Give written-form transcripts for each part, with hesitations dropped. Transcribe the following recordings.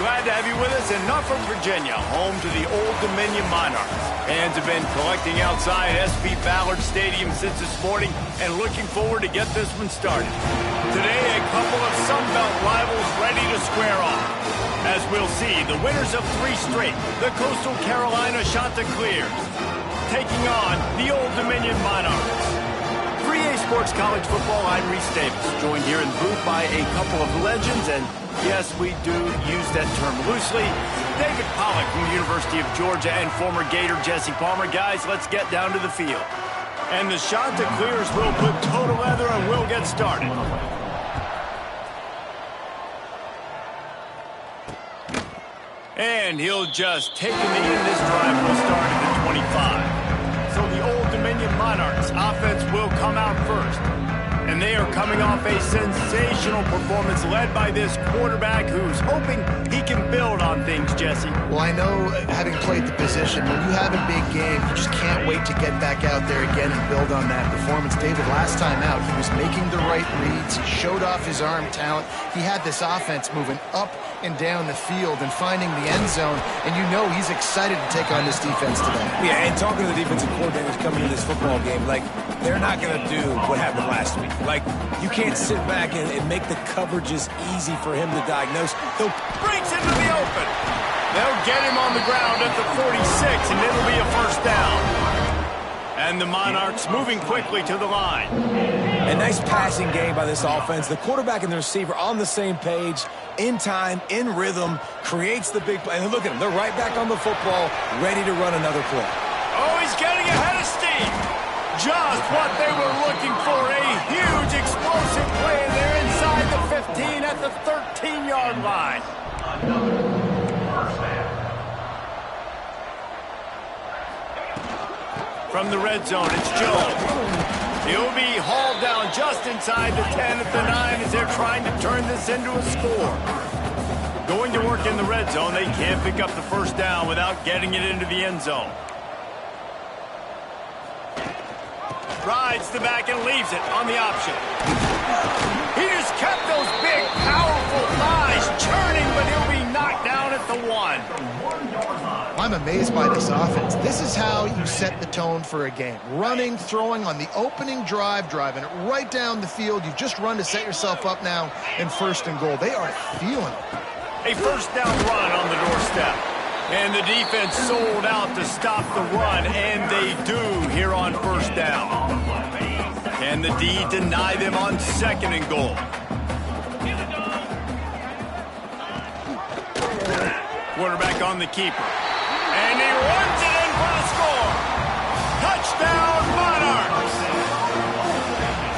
glad to have you with us in Norfolk, Virginia, home to the Old Dominion Monarchs. Fans have been collecting outside SB Ballard Stadium since this morning and looking forward to get this one started. Today, a couple of Sun Belt rivals ready to square off. As we'll see, the winners of 3 straight, the Coastal Carolina Chanticleers, taking on the Old Dominion Monarchs. 3A Sports College Football, I'm Reese Davis, joined here in the booth by a couple of legends, and yes, we do use that term loosely. David Pollack from the University of Georgia and former Gator Jesse Palmer. Guys, let's get down to the field. And the Chanticleers will put toe to leather and we'll get started. And he'll just take the knee, and this drive will start at the 25. So the Old Dominion Monarchs offense will come out first. And they are coming off a sensational performance led by this quarterback who's hoping he can build on things, Jesse. Well, I know, having played the position, when you have a big game, you just can't wait to get back out there again and build on that performance. David, last time out, he was making the right reads. He showed off his arm talent. He had this offense moving up and down the field and finding the end zone, and you know he's excited to take on this defense today. Yeah, and talking to the defensive coordinators coming into this football game, like, they're not going to do what happened last week. Like, you can't sit back and make the coverages easy for him to diagnose. He'll breaks into the open. They'll get him on the ground at the 46, and it'll be a first down. And the Monarchs moving quickly to the line. A nice passing game by this offense. The quarterback and the receiver on the same page, in time, in rhythm, creates the big play. And look at them. They're right back on the football, ready to run another play. Oh, he's getting ahead of steam. Just what they were looking for. A huge explosive play. They're inside the 15 at the 13-yard line. From the red zone, it's Jones. He'll be hauled down just inside the 10 at the 9 as they're trying to turn this into a score. Going to work in the red zone, they can't pick up the first down without getting it into the end zone. Rides the back and leaves it on the option. He just kept those big, powerful thighs churning, but he'll be knocked down at the 1. I'm amazed by this offense. This is how you set the tone for a game. Running, throwing on the opening drive, driving it right down the field. You just run to set yourself up now in 1st and goal. They are feeling it. A first down run on the doorstep. And the defense sold out to stop the run, and they do here on first down. Can the D deny them on 2nd and goal? Quarterback on the keeper. And he runs it in for the score. Touchdown, Monarchs!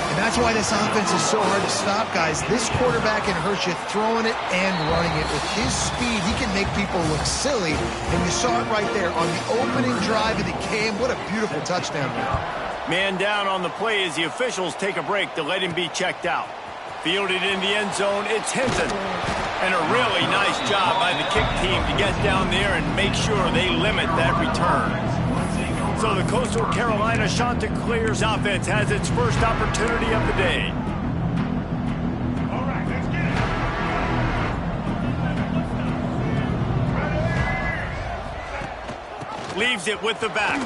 And that's why this offense is so hard to stop, guys. This quarterback can hurt you throwing it and running it. With his speed, he can make people look silly. And you saw it right there on the opening drive of the game. What a beautiful touchdown. Man down on the play as the officials take a break to let him be checked out. Fielded in the end zone, it's Hinton. And a really nice job by the kick team to get down there and make sure they limit that return. So the Coastal Carolina Chanticleers offense has its first opportunity of the day. All right, let's get it. Leaves it with the back.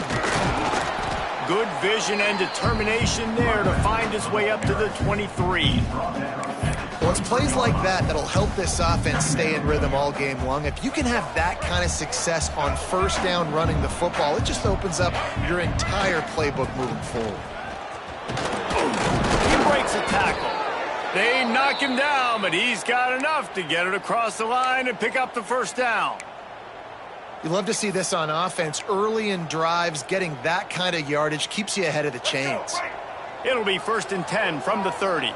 Good vision and determination there to find his way up to the 23. Well, it's plays like that that'll help this offense stay in rhythm all game long. If you can have that kind of success on first down running the football, it just opens up your entire playbook moving forward. He breaks a tackle. They knock him down, but he's got enough to get it across the line and pick up the first down. You love to see this on offense. Early in drives, getting that kind of yardage keeps you ahead of the chains. It'll be 1st and 10 from the 30.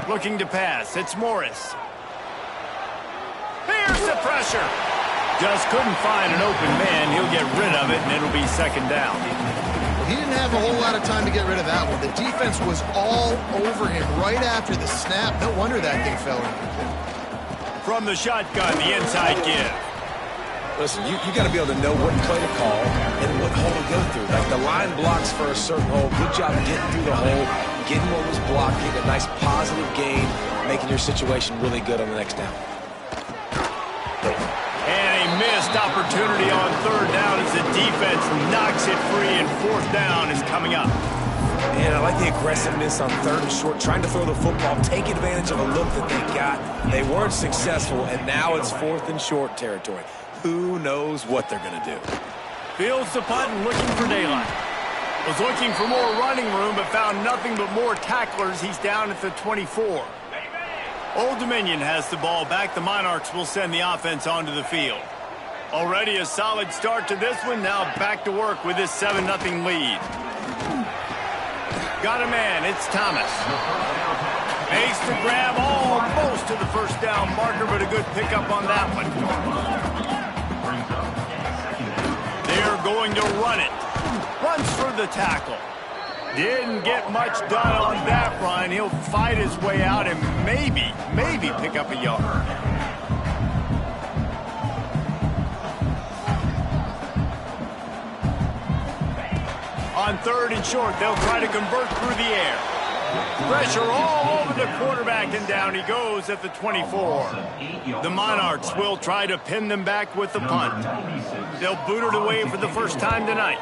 Looking to pass, it's Morris. Here's the pressure. Just couldn't find an open man. He'll get rid of it, and it'll be 2nd down. He didn't have a whole lot of time to get rid of that one. The defense was all over him right after the snap. No wonder that thing fell in. From the shotgun, the inside give. Listen, you got to be able to know what play to call and what hole to go through. Like, the line blocks for a certain hole. Good job getting through the hole, getting what was blocked, getting a nice positive gain, making your situation really good on the next down. And a missed opportunity on third down as the defense knocks it free, and fourth down is coming up. And I like the aggressiveness on third and short, trying to throw the football, take advantage of a look that they got. They weren't successful, and now it's fourth and short territory. Who knows what they're going to do? Fields the punt and looking for daylight. Was looking for more running room, but found nothing but more tacklers. He's down at the 24. Old Dominion has the ball back. The Monarchs will send the offense onto the field. Already a solid start to this one. Now back to work with this 7-0 lead. Got a man. It's Thomas. Makes the grab almost to the first down marker, but a good pickup on that one. They're going to run it. Runs for the tackle. Didn't get much done on that run. He'll fight his way out and maybe pick up a yard. On third and short, they'll try to convert through the air. Pressure all over the quarterback, and down he goes at the 24. The Monarchs will try to pin them back with the punt. They'll boot it away for the first time tonight.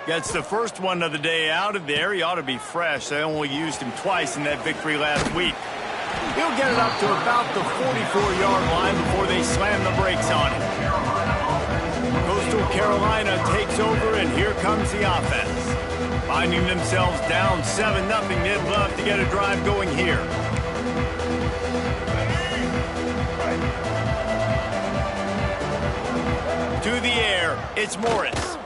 Gets the first one of the day out of there. He ought to be fresh. They only used him twice in that victory last week. He'll get it up to about the 44-yard line before they slam the brakes on him. Coastal Carolina takes over, and here comes the offense. Finding themselves down 7-0, they'd love to get a drive going here. To the air, it's Morris.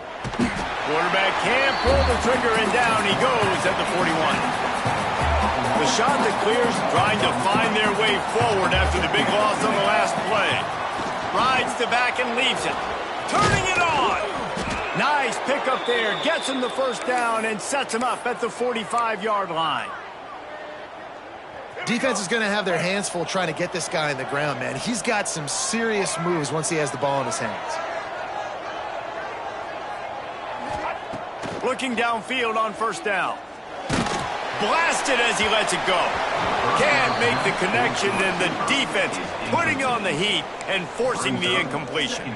Quarterback can't pull the trigger, and down he goes at the 41. The shot that clears, trying to find their way forward after the big loss on the last play. Rides the back and leaves it. Turning it on. Nice pickup there. Gets him the first down and sets him up at the 45-yard line. Defense is going to have their hands full trying to get this guy in the ground, man. He's got some serious moves once he has the ball in his hands. Looking downfield on first down. Blasted as he lets it go. Can't make the connection, and the defense putting on the heat and forcing the incompletion.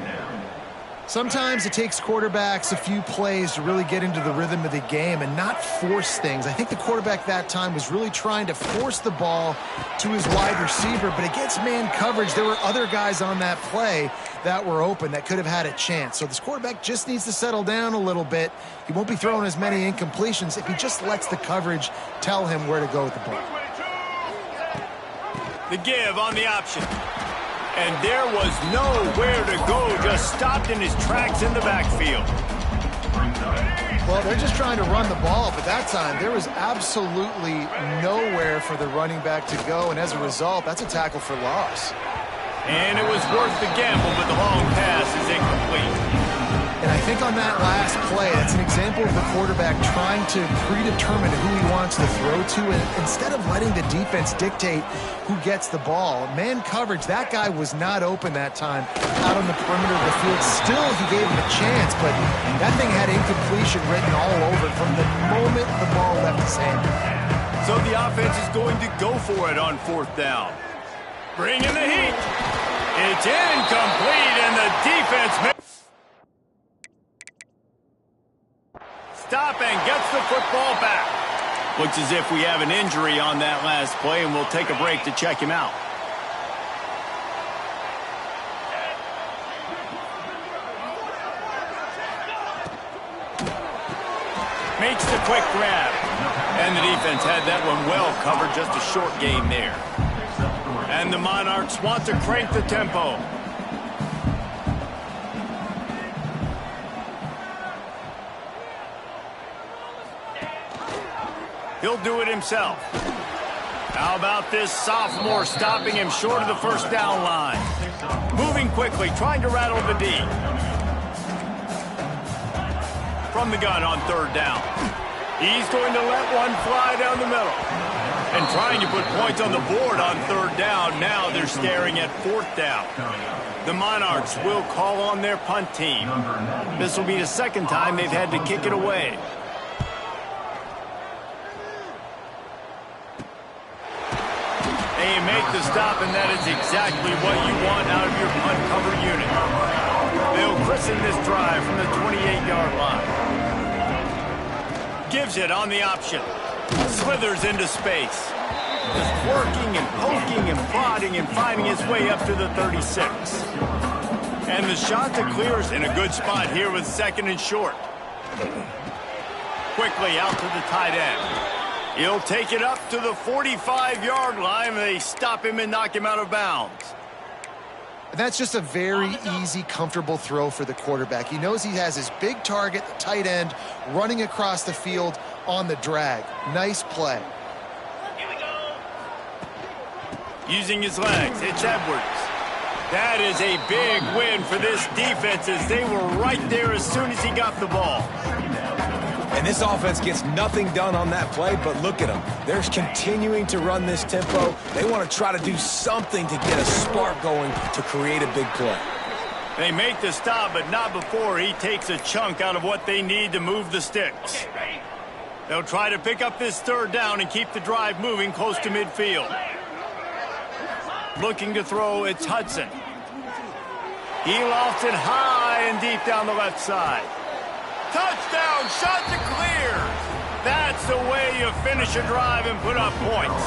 Sometimes it takes quarterbacks a few plays to really get into the rhythm of the game and not force things. I think the quarterback that time was really trying to force the ball to his wide receiver, but against man coverage, there were other guys on that play that were open that could have had a chance. So this quarterback just needs to settle down a little bit. He won't be throwing as many incompletions if he just lets the coverage tell him where to go with the ball. The give on the option. And there was nowhere to go, just stopped in his tracks in the backfield. Well, they're just trying to run the ball, but that time there was absolutely nowhere for the running back to go, and as a result, that's a tackle for loss. And it was worth the gamble, but the long pass is incomplete. And I think on that last play, that's an example of the quarterback trying to predetermine who he wants to throw to, and instead of letting the defense dictate who gets the ball. Man coverage, that guy was not open that time out on the perimeter of the field. Still, he gave him a chance, but that thing had incompletion written all over it from the moment the ball left his hand. So the offense is going to go for it on fourth down. Bring in the heat. It's incomplete, and the defense stop and gets the football back. Looks as if we have an injury on that last play, and we'll take a break to check him out. Makes the quick grab. And the defense had that one well covered, just a short game there. And the Monarchs want to crank the tempo. He'll do it himself. How about this sophomore stopping him short of the first down line? Moving quickly, trying to rattle the D. From the gun on third down. He's going to let one fly down the middle. And trying to put points on the board on third down. Now they're staring at fourth down. The Monarchs will call on their punt team. This will be the second time they've had to kick it away. They make the stop, and that is exactly what you want out of your punt cover unit. They'll christen this drive from the 28-yard line. Gives it on the option. Slithers into space. Just working and poking and prodding and finding his way up to the 36. And the shot to clear is in a good spot here with 2nd and short. Quickly out to the tight end. He'll take it up to the 45-yard line, and they stop him and knock him out of bounds. That's just a very easy, comfortable throw for the quarterback. He knows he has his big target, the tight end, running across the field on the drag. Nice play. Here we go. Using his legs, it's Edwards. That is a big win for this defense as they were right there as soon as he got the ball. And this offense gets nothing done on that play, but look at them. They're continuing to run this tempo. They want to try to do something to get a spark going to create a big play. They make the stop, but not before he takes a chunk out of what they need to move the sticks. They'll try to pick up this 3rd down and keep the drive moving close to midfield. Looking to throw, it's Hudson. He lofts it high and deep down the left side. Touchdown, shot to clear. That's the way you finish a drive and put up points.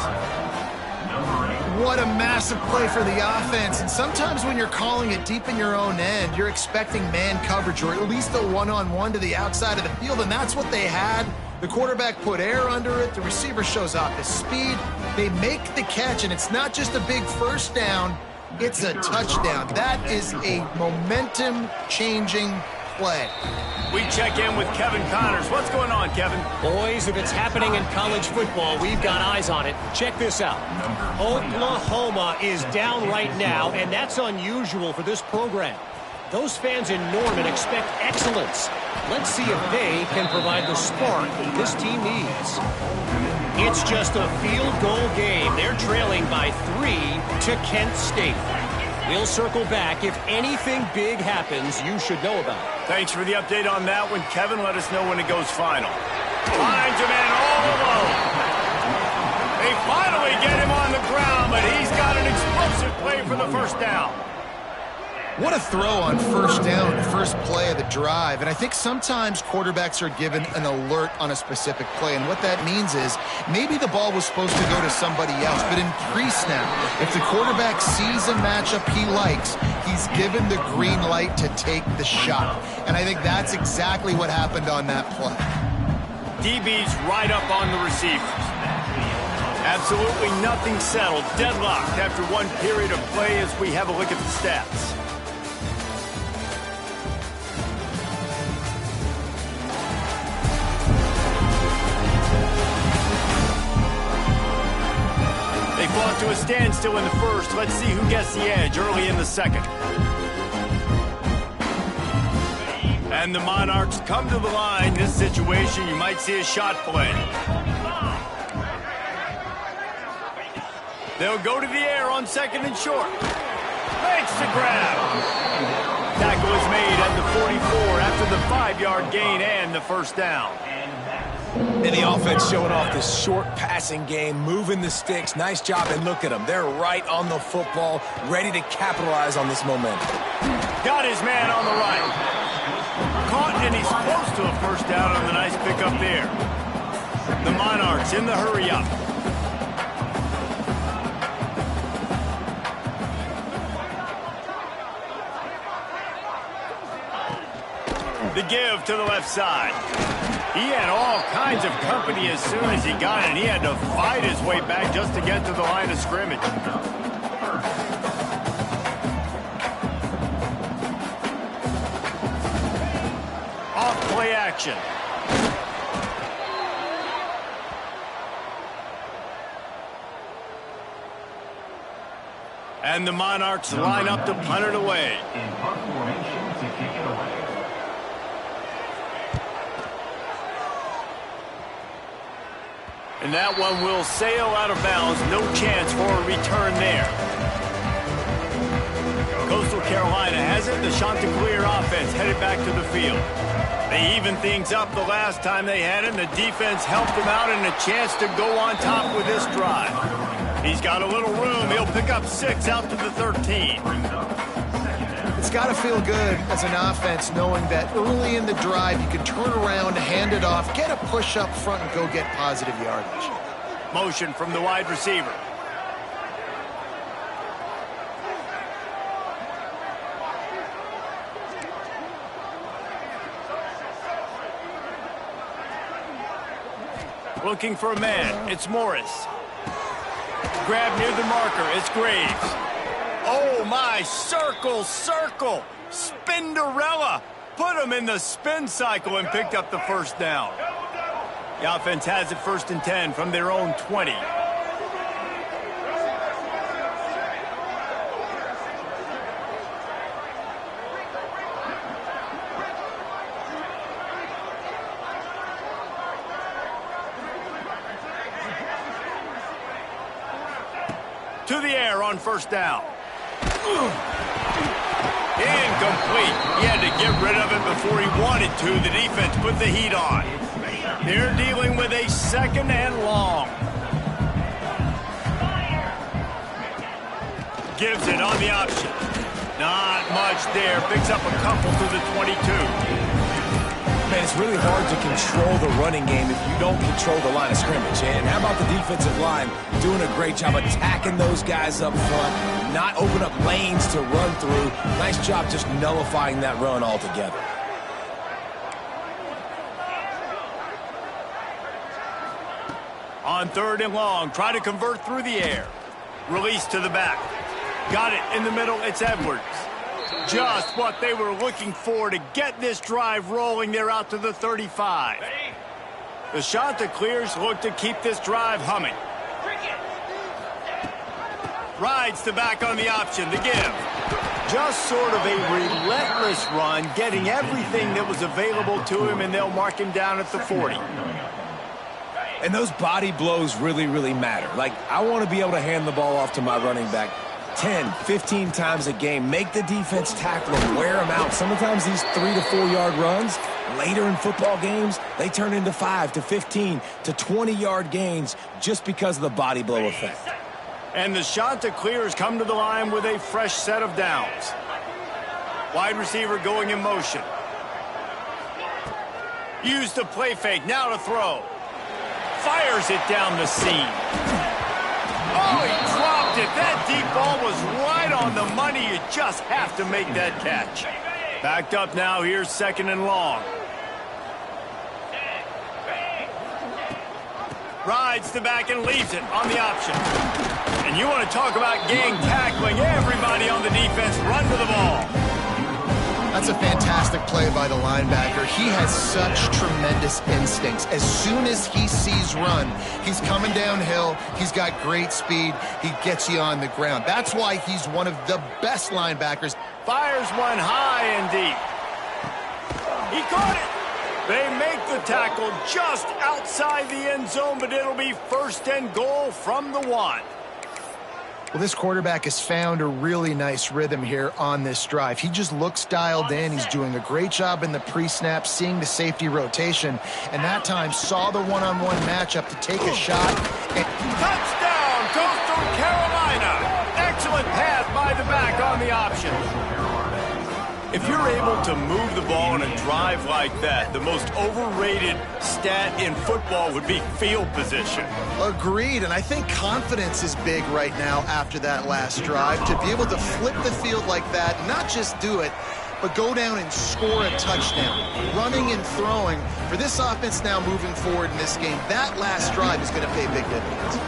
What a massive play for the offense. And sometimes when you're calling it deep in your own end, you're expecting man coverage or at least a one-on-one to the outside of the field, and that's what they had. The quarterback put air under it. The receiver shows off his speed. They make the catch, and it's not just a big 1st down. It's a touchdown. That is a momentum-changing play. We check in with Kevin Connors. What's going on, Kevin? Boys, if it's happening in college football, we've got eyes on it. Check this out. Oklahoma is down right now, and that's unusual for this program. Those fans in Norman expect excellence. Let's see if they can provide the spark this team needs. It's just a field goal game. They're trailing by 3 to Kent State. We'll circle back. If anything big happens, you should know about it. Thanks for the update on that one, Kevin. Let us know when it goes final. Finds a man all alone. They finally get him on the ground, but he's got an explosive play for the 1st down. What a throw on 1st down, the first play of the drive. And I think sometimes quarterbacks are given an alert on a specific play. And what that means is maybe the ball was supposed to go to somebody else, but in pre-snap, if the quarterback sees a matchup he likes, he's given the green light to take the shot. And I think that's exactly what happened on that play. DB's right up on the receivers. Absolutely nothing settled, deadlocked after one period of play as we have a look at the stats. They fought to a standstill in the 1st. Let's see who gets the edge early in the 2nd. And the Monarchs come to the line. This situation, you might see a shot play. They'll go to the air on 2nd and short. Makes the grab. Tackle is made at the 44 after the 5-yard gain and the 1st down. And the offense showing off this short passing game, moving the sticks. Nice job, and look at them. They're right on the football, ready to capitalize on this momentum. Got his man on the right. Caught, and he's close to a 1st down on the nice pickup there. The Monarchs in the hurry-up. The give to the left side. He had all kinds of company as soon as he got it, and he had to fight his way back just to get to the line of scrimmage. Off play action. And the Monarchs line up to punt it away. And that one will sail out of bounds. No chance for a return there. Coastal Carolina has it. The Chanticleer offense headed back to the field. They evened things up the last time they had it, and the defense helped them out and a chance to go on top with this drive. He's got a little room. He'll pick up 6 out to the 13. It's got to feel good as an offense knowing that early in the drive you can turn around, hand it off, get a push up front, and go get positive yardage. Motion from the wide receiver. Looking for a man. It's Morris. Grab near the marker. It's Graves. Oh, my. Circle. Spinderella. Put him in the spin cycle and picked up the first down. The offense has it 1st and 10 from their own 20. To the air on 1st down. Incomplete. He had to get rid of it before he wanted to. The defense put the heat on. They're dealing with a 2nd and long. Gives it on the option. Not much there. Picks up a couple to the 22. Man, it's really hard to control the running game if you don't control the line of scrimmage. And how about the defensive line doing a great job attacking those guys up front, not open up lanes to run through. Nice job just nullifying that run altogether. On 3rd and long, try to convert through the air. Release to the back. Got it in the middle. It's Edwards. Just what they were looking for to get this drive rolling. They're out to the 35. The Chanticleers look to keep this drive humming. Rides the back on the option. The give. Just sort of a relentless run, getting everything that was available to him, and they'll mark him down at the 40. And those body blows really, really matter. Like, I want to be able to hand the ball off to my running back 10, 15 times a game. Make the defense tackle them, wear them out. Sometimes these 3 to 4 yard runs, later in football games, they turn into 5 to 15 to 20 yard gains just because of the body blow effect. And the Chanticleers come to the line with a fresh set of downs. Wide receiver going in motion. Use the play fake, now to throw. Fires it down the seam. Oh, he dropped it. That deep ball was right on the money. You just have to make that catch. Backed up now. Here's 2nd and long. Rides the back and leaves it on the option. And you want to talk about gang tackling. Everybody on the defense run to the ball. That's a fantastic play by the linebacker. He has such tremendous instincts. As soon as he sees run, he's coming downhill. He's got great speed. He gets you on the ground. That's why he's one of the best linebackers. Fires one high and deep. He caught it. They make the tackle just outside the end zone, but it'll be 1st and goal from the 1. Well, this quarterback has found a really nice rhythm here on this drive. He just looks dialed in. He's doing a great job in the pre-snap, seeing the safety rotation, and that time saw the one-on-one matchup to take a shot. And touchdown, Coastal Carolina! Excellent pass by the back on the option. If you're able to move the ball in a drive like that, the most overrated stat in football would be field position. Agreed, and I think confidence is big right now after that last drive. To be able to flip the field like that, not just do it, but go down and score a touchdown. Running and throwing, for this offense now moving forward in this game, that last drive is going to pay big dividends.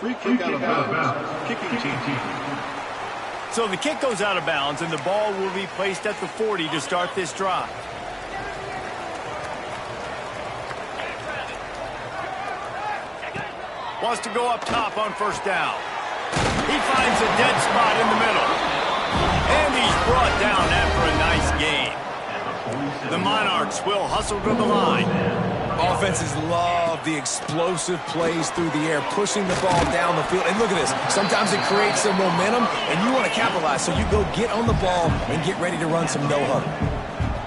Free kick out of bounds. Kicking team. So the kick goes out of bounds, and the ball will be placed at the 40 to start this drive. Wants to go up top on 1st down. He finds a dead spot in the middle. And he's brought down after a nice gain. The Monarchs will hustle to the line. Offenses love the explosive plays through the air, pushing the ball down the field. And look at this. Sometimes it creates some momentum, and you want to capitalize. So you go get on the ball and get ready to run some no-huddle.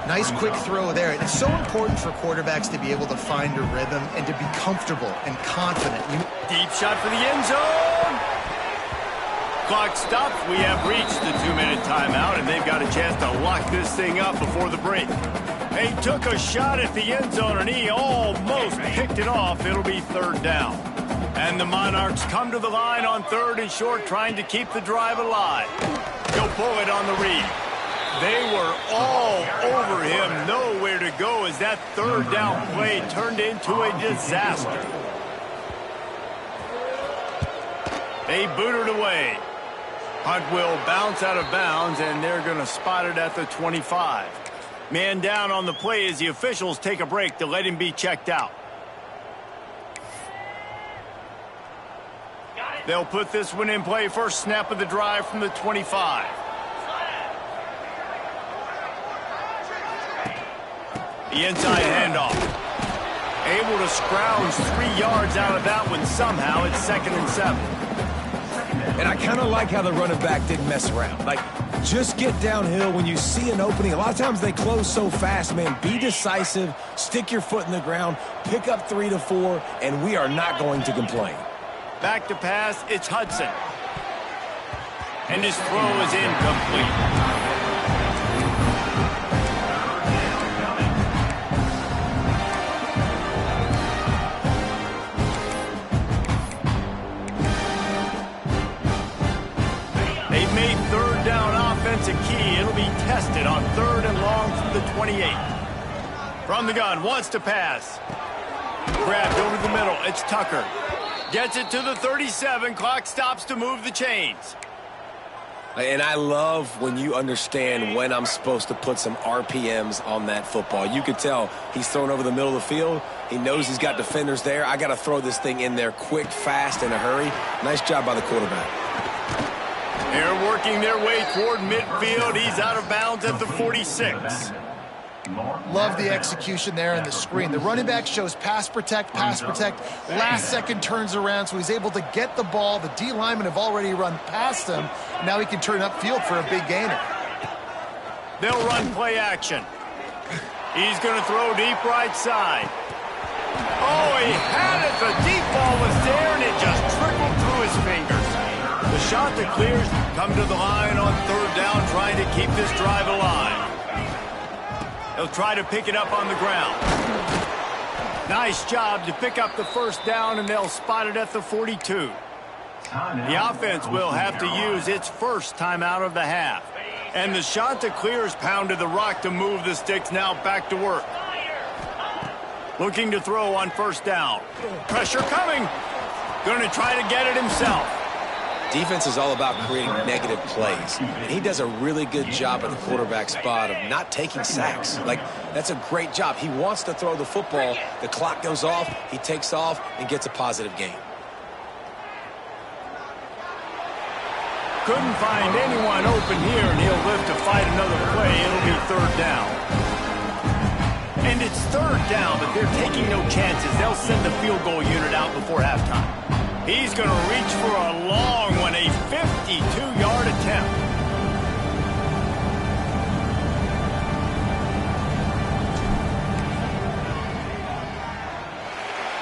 Nice quick throw there. It's so important for quarterbacks to be able to find a rhythm and to be comfortable and confident. Deep shot for the end zone. Clock stops. We have reached the 2-minute timeout, and they've got a chance to lock this thing up before the break. They took a shot at the end zone, and he almost picked it off. It'll be 3rd down. And the Monarchs come to the line on 3rd and short, trying to keep the drive alive. He'll pull it on the read. They were all over him, nowhere to go as that 3rd down play turned into a disaster. They boot it away. Hunt will bounce out of bounds, and they're going to spot it at the 25. Man down on the play as the officials take a break to let him be checked out. They'll put this one in play. First snap of the drive from the 25. The inside handoff. Able to scrounge 3 yards out of that one somehow. It's 2nd and 7. And I kind of like how the running back didn't mess around. Like, just get downhill when you see an opening. A lot of times they close so fast, man. Be decisive, stick your foot in the ground, pick up 3 to 4, and we are not going to complain. Back to pass, it's Hudson. And his throw is incomplete. They've made 3rd down offense a key. It'll be tested on 3rd and long from the 28. From the gun, wants to pass. Grabbed over the middle. It's Tucker. Gets it to the 37. Clock stops to move the chains. And I love when you understand when I'm supposed to put some RPMs on that football. You could tell he's thrown over the middle of the field. He knows he's got defenders there. I got to throw this thing in there quick, fast, in a hurry. Nice job by the quarterback. They're working their way toward midfield. He's out of bounds at the 46. Love the execution there in the screen. The running back shows pass protect, last second turns around, so he's able to get the ball. The D linemen have already run past him. Now he can turn upfield for a big gainer. They'll run play action. He's going to throw deep right side. Oh, he had it. The deep ball was there, and it just trickled through his fingers. The shot that clears come to the line on 3rd down, trying to keep this drive alive. They'll try to pick it up on the ground. Nice job to pick up the 1st down, and they'll spot it at the 42. The offense will have to use its first timeout of the half. And the shot that clears pounded the rock to move the sticks. Now back to work. Looking to throw on 1st down. Pressure coming. Going to try to get it himself. Defense is all about creating negative plays. And he does a really good job at the quarterback spot of not taking sacks. Like, that's a great job. He wants to throw the football. The clock goes off. He takes off and gets a positive gain. Couldn't find anyone open here, and he'll live to fight another play. It'll be 3rd down. And it's 3rd down, but they're taking no chances. They'll send the field goal unit out before halftime. He's going to reach for a long one, a 52-yard attempt.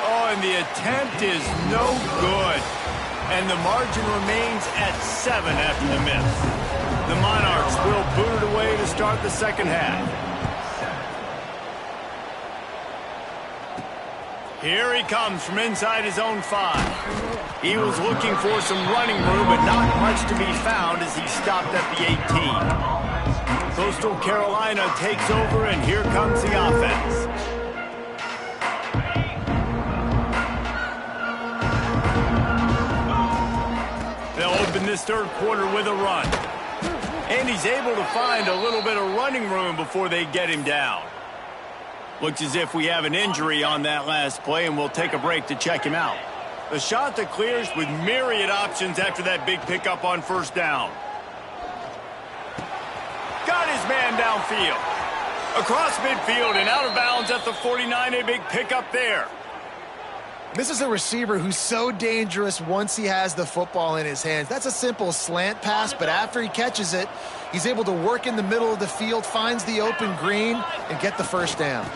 Oh, and the attempt is no good. And the margin remains at 7 after the miss. The Monarchs will boot it away to start the 2nd half. Here he comes from inside his own 5. He was looking for some running room, but not much to be found as he stopped at the 18. Coastal Carolina takes over, and here comes the offense. They'll open this 3rd quarter with a run. And he's able to find a little bit of running room before they get him down. Looks as if we have an injury on that last play, and we'll take a break to check him out. The shot that clears with myriad options after that big pickup on 1st down. Got his man downfield. Across midfield and out of bounds at the 49, a big pickup there. This is a receiver who's so dangerous once he has the football in his hands. That's a simple slant pass, but after he catches it, he's able to work in the middle of the field, finds the open green, and get the first down.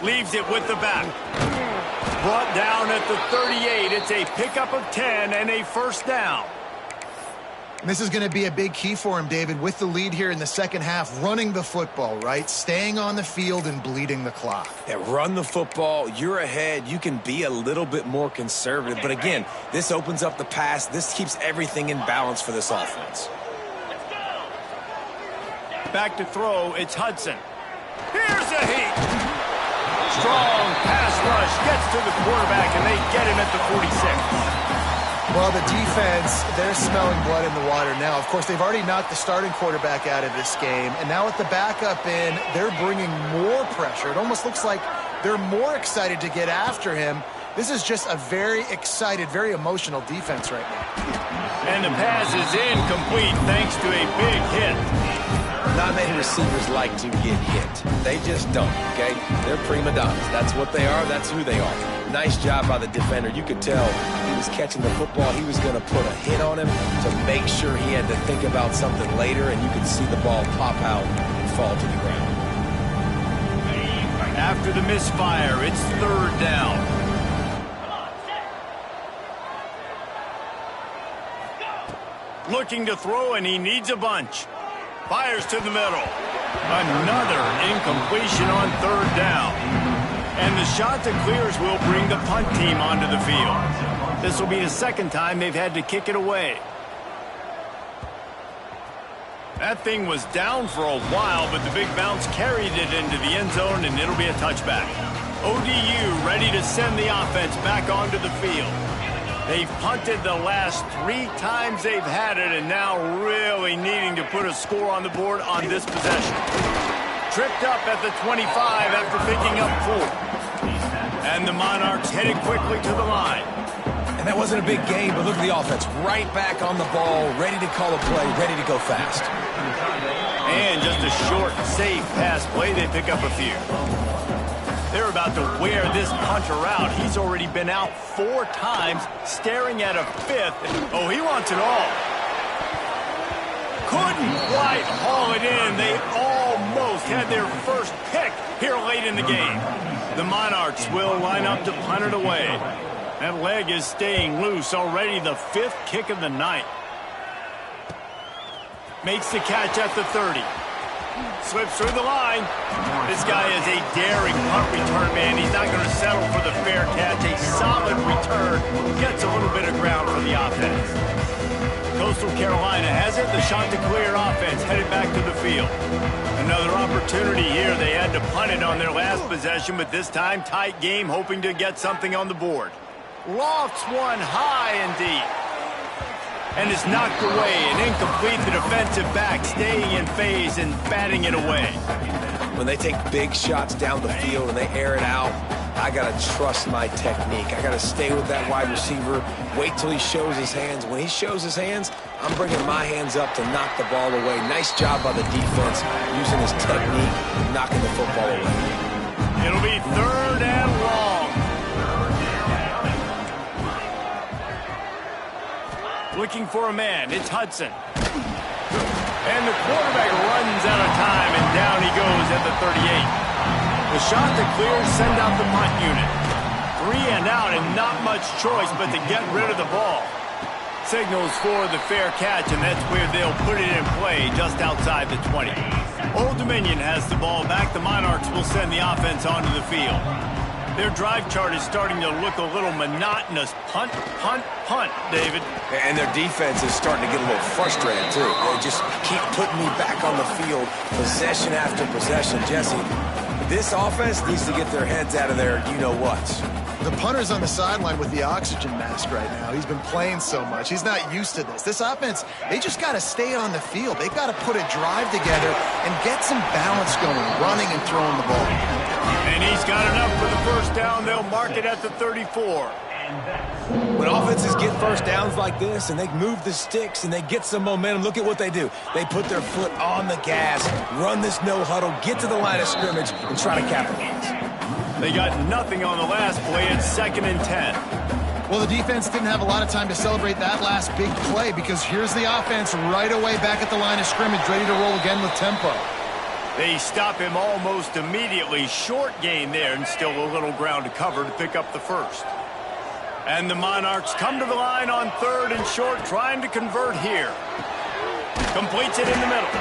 Leaves it with the back. Brought down at the 38. It's a pickup of 10 and a first down. This is going to be a big key for him, David, with the lead here in the second half, running the football, right? Staying on the field and bleeding the clock. Yeah, run the football. You're ahead. You can be a little bit more conservative. But again, this opens up the pass. This keeps everything in balance for this offense. Back to throw. It's Hudson. Here's a heat. Strong pass rush. Gets to the quarterback, and they get him at the 46. Well, the defense, they're smelling blood in the water now. Of course, they've already knocked the starting quarterback out of this game. And now with the backup in, they're bringing more pressure. It almost looks like they're more excited to get after him. This is just a very excited, very emotional defense right now. And the pass is incomplete thanks to a big hit. Not many receivers like to get hit. They just don't, okay? They're prima donnas. That's what they are. That's who they are. Nice job by the defender. You could tell he was catching the football. He was going to put a hit on him to make sure he had to think about something later, and you could see the ball pop out and fall to the ground. After the misfire, it's third down. Looking to throw, and he needs a bunch. Fires to the middle. Another incompletion on third down. And the shot that clears will bring the punt team onto the field. This will be the second time they've had to kick it away. That thing was down for a while, but the big bounce carried it into the end zone, and it'll be a touchback. ODU ready to send the offense back onto the field. They've punted the last 3 times they've had it, and now really needing to put a score on the board on this possession. Tripped up at the 25 after picking up 4. And the Monarchs headed quickly to the line. And that wasn't a big game, but look at the offense. Right back on the ball, ready to call a play, ready to go fast. And just a short, safe pass play. They pick up a few. They're about to wear this punter out. He's already been out 4 times, staring at a 5th. Oh, he wants it all. Couldn't quite haul it in. They almost had their first pick here late in the game. The Monarchs will line up to punt it away. That leg is staying loose. Already the 5th kick of the night. Makes the catch at the 30. Slips through the line. This guy is a daring punt return man. He's not going to settle for the fair catch. A solid return. Gets a little bit of ground for the offense. Coastal Carolina has it. The Chanticleer offense headed back to the field. Another opportunity here. They had to punt it on their last possession, but this time tight game, hoping to get something on the board. Lofts one high and deep. And it's knocked away and incomplete. The defensive back staying in phase and batting it away. When they take big shots down the field and they air it out, I got to trust my technique. I got to stay with that wide receiver, wait till he shows his hands. When he shows his hands, I'm bringing my hands up to knock the ball away. Nice job by the defense using his technique, knocking the football away. It'll be third and long. Looking for a man. It's Hudson. And the quarterback runs out of time, and down he goes at the 38. The shot that clears send out the punt unit. 3 and out, and not much choice but to get rid of the ball. Signals for the fair catch, and that's where they'll put it in play just outside the 20. Old Dominion has the ball back. The Monarchs will send the offense onto the field. Their drive chart is starting to look a little monotonous. Punt, punt, punt, David. And their defense is starting to get a little frustrated, too. They just keep putting me back on the field, possession after possession. Jesse, this offense needs to get their heads out of their you-know-whats. The punter's on the sideline with the oxygen mask right now. He's been playing so much. He's not used to this. This offense, they just got to stay on the field. They've got to put a drive together and get some balance going, running and throwing the ball. And he's got enough for the first down. They'll mark it at the 34. When offenses get first downs like this and they move the sticks and they get some momentum, look at what they do. They put their foot on the gas, run this no huddle, get to the line of scrimmage, and try to capitalize. They got nothing on the last play. It's 2nd and 10. Well, the defense didn't have a lot of time to celebrate that last big play because here's the offense right away back at the line of scrimmage, ready to roll again with tempo. They stop him almost immediately. Short gain there and still a little ground to cover to pick up the first. And the Monarchs come to the line on 3rd and short, trying to convert here. Completes it in the middle.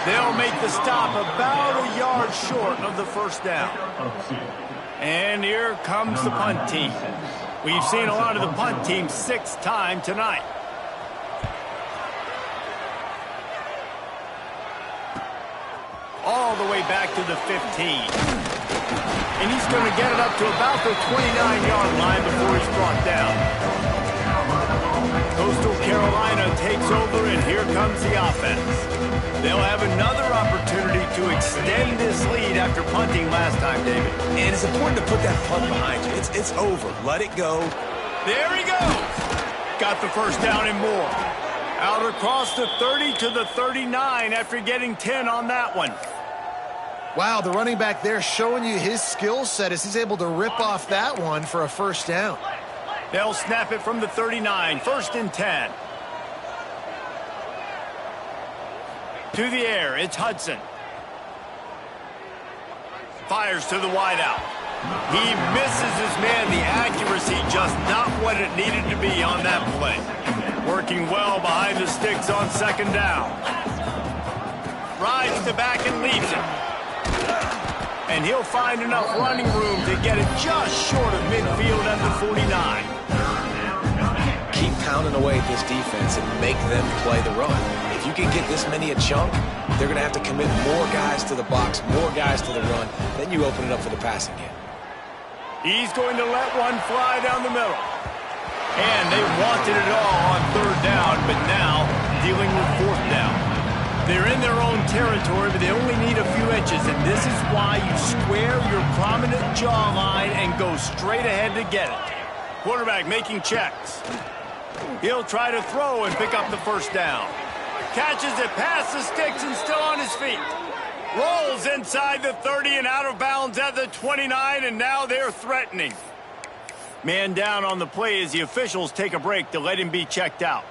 They'll make the stop about a yard short of the first down. And here comes the punt team. We've seen a lot of the punt team 6th time tonight. All the way back to the 15. And he's going to get it up to about the 29-yard line before he's brought down. Coastal Carolina takes over, and here comes the offense. They'll have another opportunity to extend this lead after punting last time, David. And it's important to put that punt behind you. It's over. Let it go. There he goes. Got the first down and more. Out across the 30 to the 39 after getting 10 on that one. Wow, the running back there showing you his skill set as he's able to rip off that one for a first down. They'll snap it from the 39, 1st and 10. To the air, it's Hudson. Fires to the wideout. He misses his man. The accuracy just not what it needed to be on that play. Working well behind the sticks on 2nd down. Rides the back and leaves it. And he'll find enough running room to get it just short of midfield at the 49. Keep pounding away at this defense and make them play the run. If you can get this many a chunk, they're going to have to commit more guys to the box, more guys to the run. Then you open it up for the passing game. He's going to let one fly down the middle. And they wanted it all on 3rd down, but now dealing with 4th down. They're in their own territory, but they only need a few inches, and this is why you square your prominent jawline and go straight ahead to get it. Quarterback making checks. He'll try to throw and pick up the first down. Catches it past the sticks and still on his feet. Rolls inside the 30 and out of bounds at the 29, and now they're threatening. Man down on the play as the officials take a break to let him be checked out.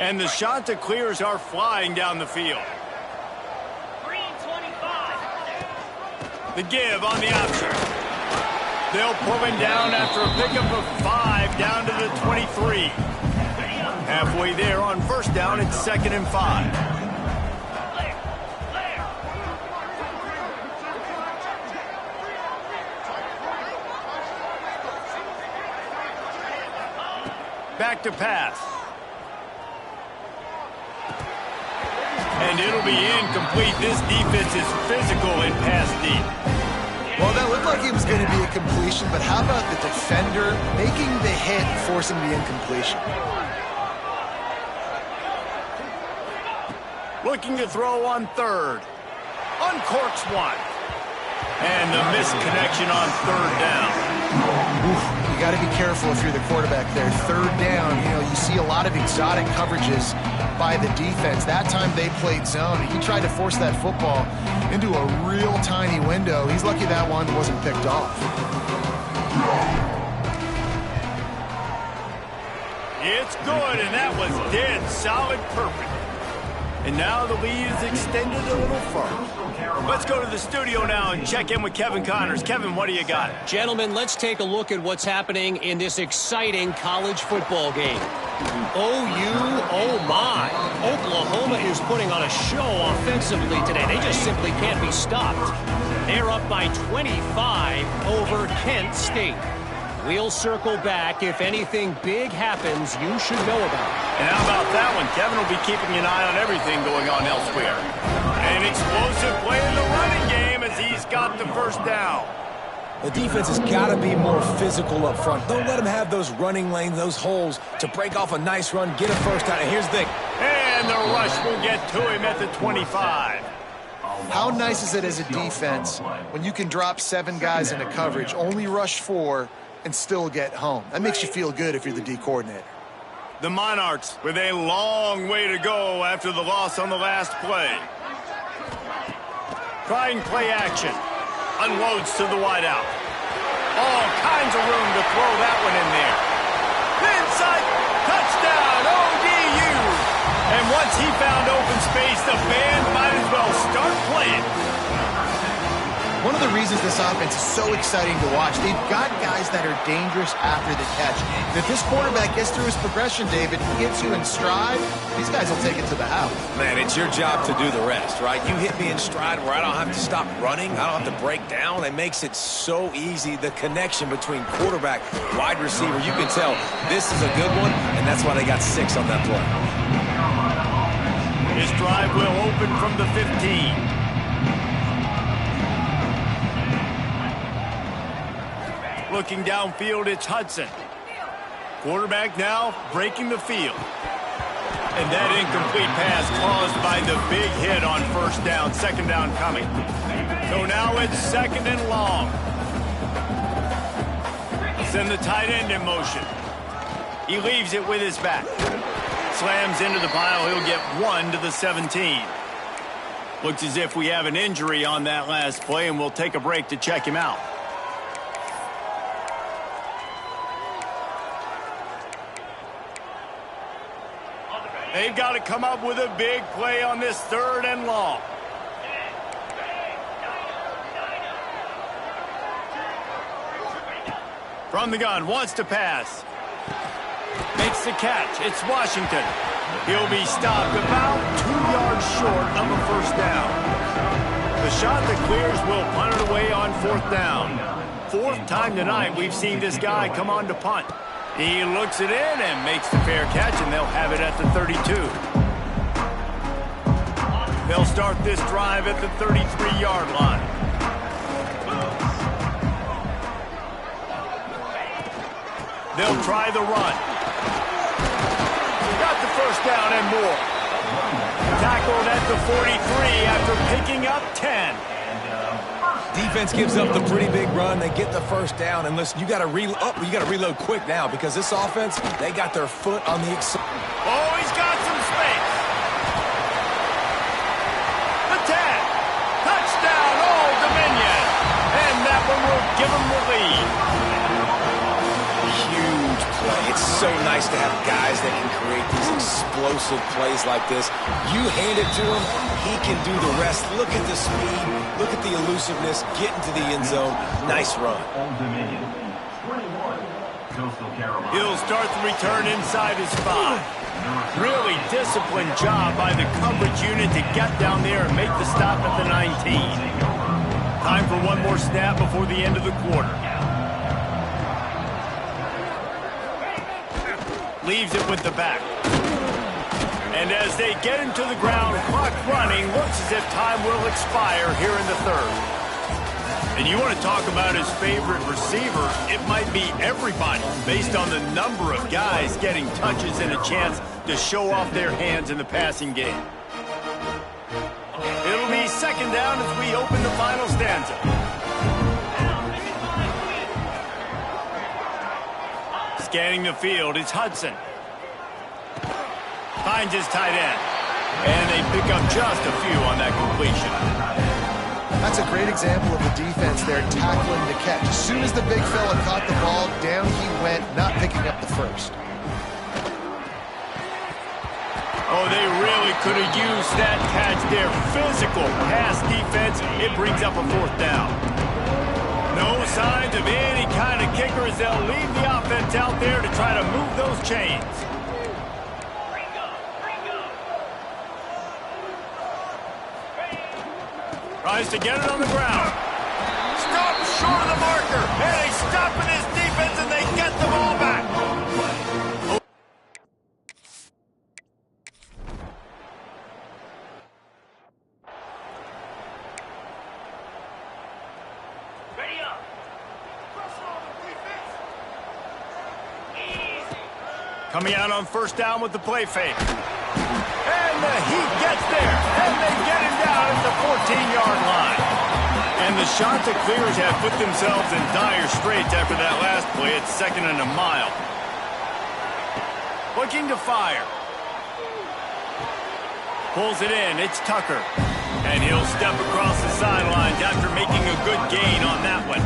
And the Chanticleers are flying down the field. Green 25. The give on the option. They'll pull him down after a pickup of 5 down to the 23. Halfway there on 1st down, it's 2nd and 5. Back to pass. And it'll be incomplete. This defense is physical and pass deep. Well, that looked like it was going to be a completion, but how about the defender making the hit, forcing the incompletion? Looking to throw on 3rd. Uncorks one. And the misconnection on 3rd down. Oof, you got to be careful if you're the quarterback there. 3rd down, you see a lot of exotic coverages by the defense. That time they played zone. He tried to force that football into a real tiny window. He's lucky that one wasn't picked off. It's good, and that was dead solid perfect. And now the lead is extended a little further. Let's go to the studio now and check in with Kevin Connors. Kevin, what do you got? Gentlemen, let's take a look at what's happening in this exciting college football game. OU, oh my. Oklahoma is putting on a show offensively today. They just simply can't be stopped. They're up by 25 over Kent State. We'll circle back. If anything big happens, you should know about it. And how about that one? Kevin will be keeping an eye on everything going on elsewhere. An explosive play in the running game as he's got the first down. The defense has got to be more physical up front. Don't let them have those running lanes, those holes to break off a nice run, get a first down. And here's the thing. And the rush will get to him at the 25. How nice is it as a defense when you can drop 7 guys into coverage, only rush 4, and still get home. That makes you feel good if you're the D coordinator. The Monarchs with a long way to go after the loss on the last play. Trying play action. Unloads to the wideout. All kinds of room to throw that one in there. Inside, touchdown, ODU. And once he found open space, the band might as well start playing. One of the reasons this offense is so exciting to watch, they've got guys that are dangerous after the catch. And if this quarterback gets through his progression, David, he gets you in stride, these guys will take it to the house. Man, it's your job to do the rest, right? You hit me in stride where I don't have to stop running. I don't have to break down. It makes it so easy. The connection between quarterback, wide receiver, you can tell this is a good one, and that's why they got 6 on that play. This drive will open from the 15. Looking downfield, it's Hudson. Quarterback now breaking the field. And that incomplete pass caused by the big hit on first down, second down coming. So now it's second and long. Send the tight end in motion. He leaves it with his back. Slams into the pile. He'll get 1 to the 17. Looks as if we have an injury on that last play, and we'll take a break to check him out. They've got to come up with a big play on this third and long. From the gun, wants to pass. Makes the catch. It's Washington. He'll be stopped about 2 yards short of a first down. The shot that clears will punt it away on fourth down. 4th time tonight we've seen this guy come on to punt. He looks it in and makes the fair catch, and they'll have it at the 32. They'll start this drive at the 33-yard line. They'll try the run. Got the first down and more. Tackled at the 43 after picking up 10. Defense gives up the pretty big run. They get the first down, and listen, you got to reload quick now because this offense, they got their foot on the Oh, he's got some space. The 10. Touchdown, Old Dominion. And that one will give them the lead. Huge play. It's so nice to have guys that can create these explosive plays like this. You hand it to him, he can do the rest. Look at the speed. Look at the elusiveness. Get into the end zone. Nice run. He'll start the return inside his 5. Really disciplined job by the coverage unit to get down there and make the stop at the 19. Time for one more snap before the end of the quarter. Leaves it with the back. And as they get him to the ground, clock running, looks as if time will expire here in the 3rd. And you want to talk about his favorite receiver, it might be everybody, based on the number of guys getting touches and a chance to show off their hands in the passing game. It'll be second down as we open the final stanza. Scanning the field, it's Hudson. Finds his tight end. And they pick up just a few on that completion. That's a great example of the defense there tackling the catch. As soon as the big fella caught the ball, down he went, not picking up the first. Oh, they really could have used that catch there. Physical pass defense. It brings up a 4th down. No signs of any kind of kicker as they'll leave the offense out there to try to move those chains. Tries to get it on the ground. Stop short of the marker. And they stop with his defense and they get the ball back. Ready up. Easy. Coming out on first down with the play fake. And the Heat gets there. And they get him down at the 14-yard line. And the Chanticleers have put themselves in dire straits after that last play. It's 2nd and a mile. Looking to fire. Pulls it in. It's Tucker. And he'll step across the sidelines after making a good gain on that one.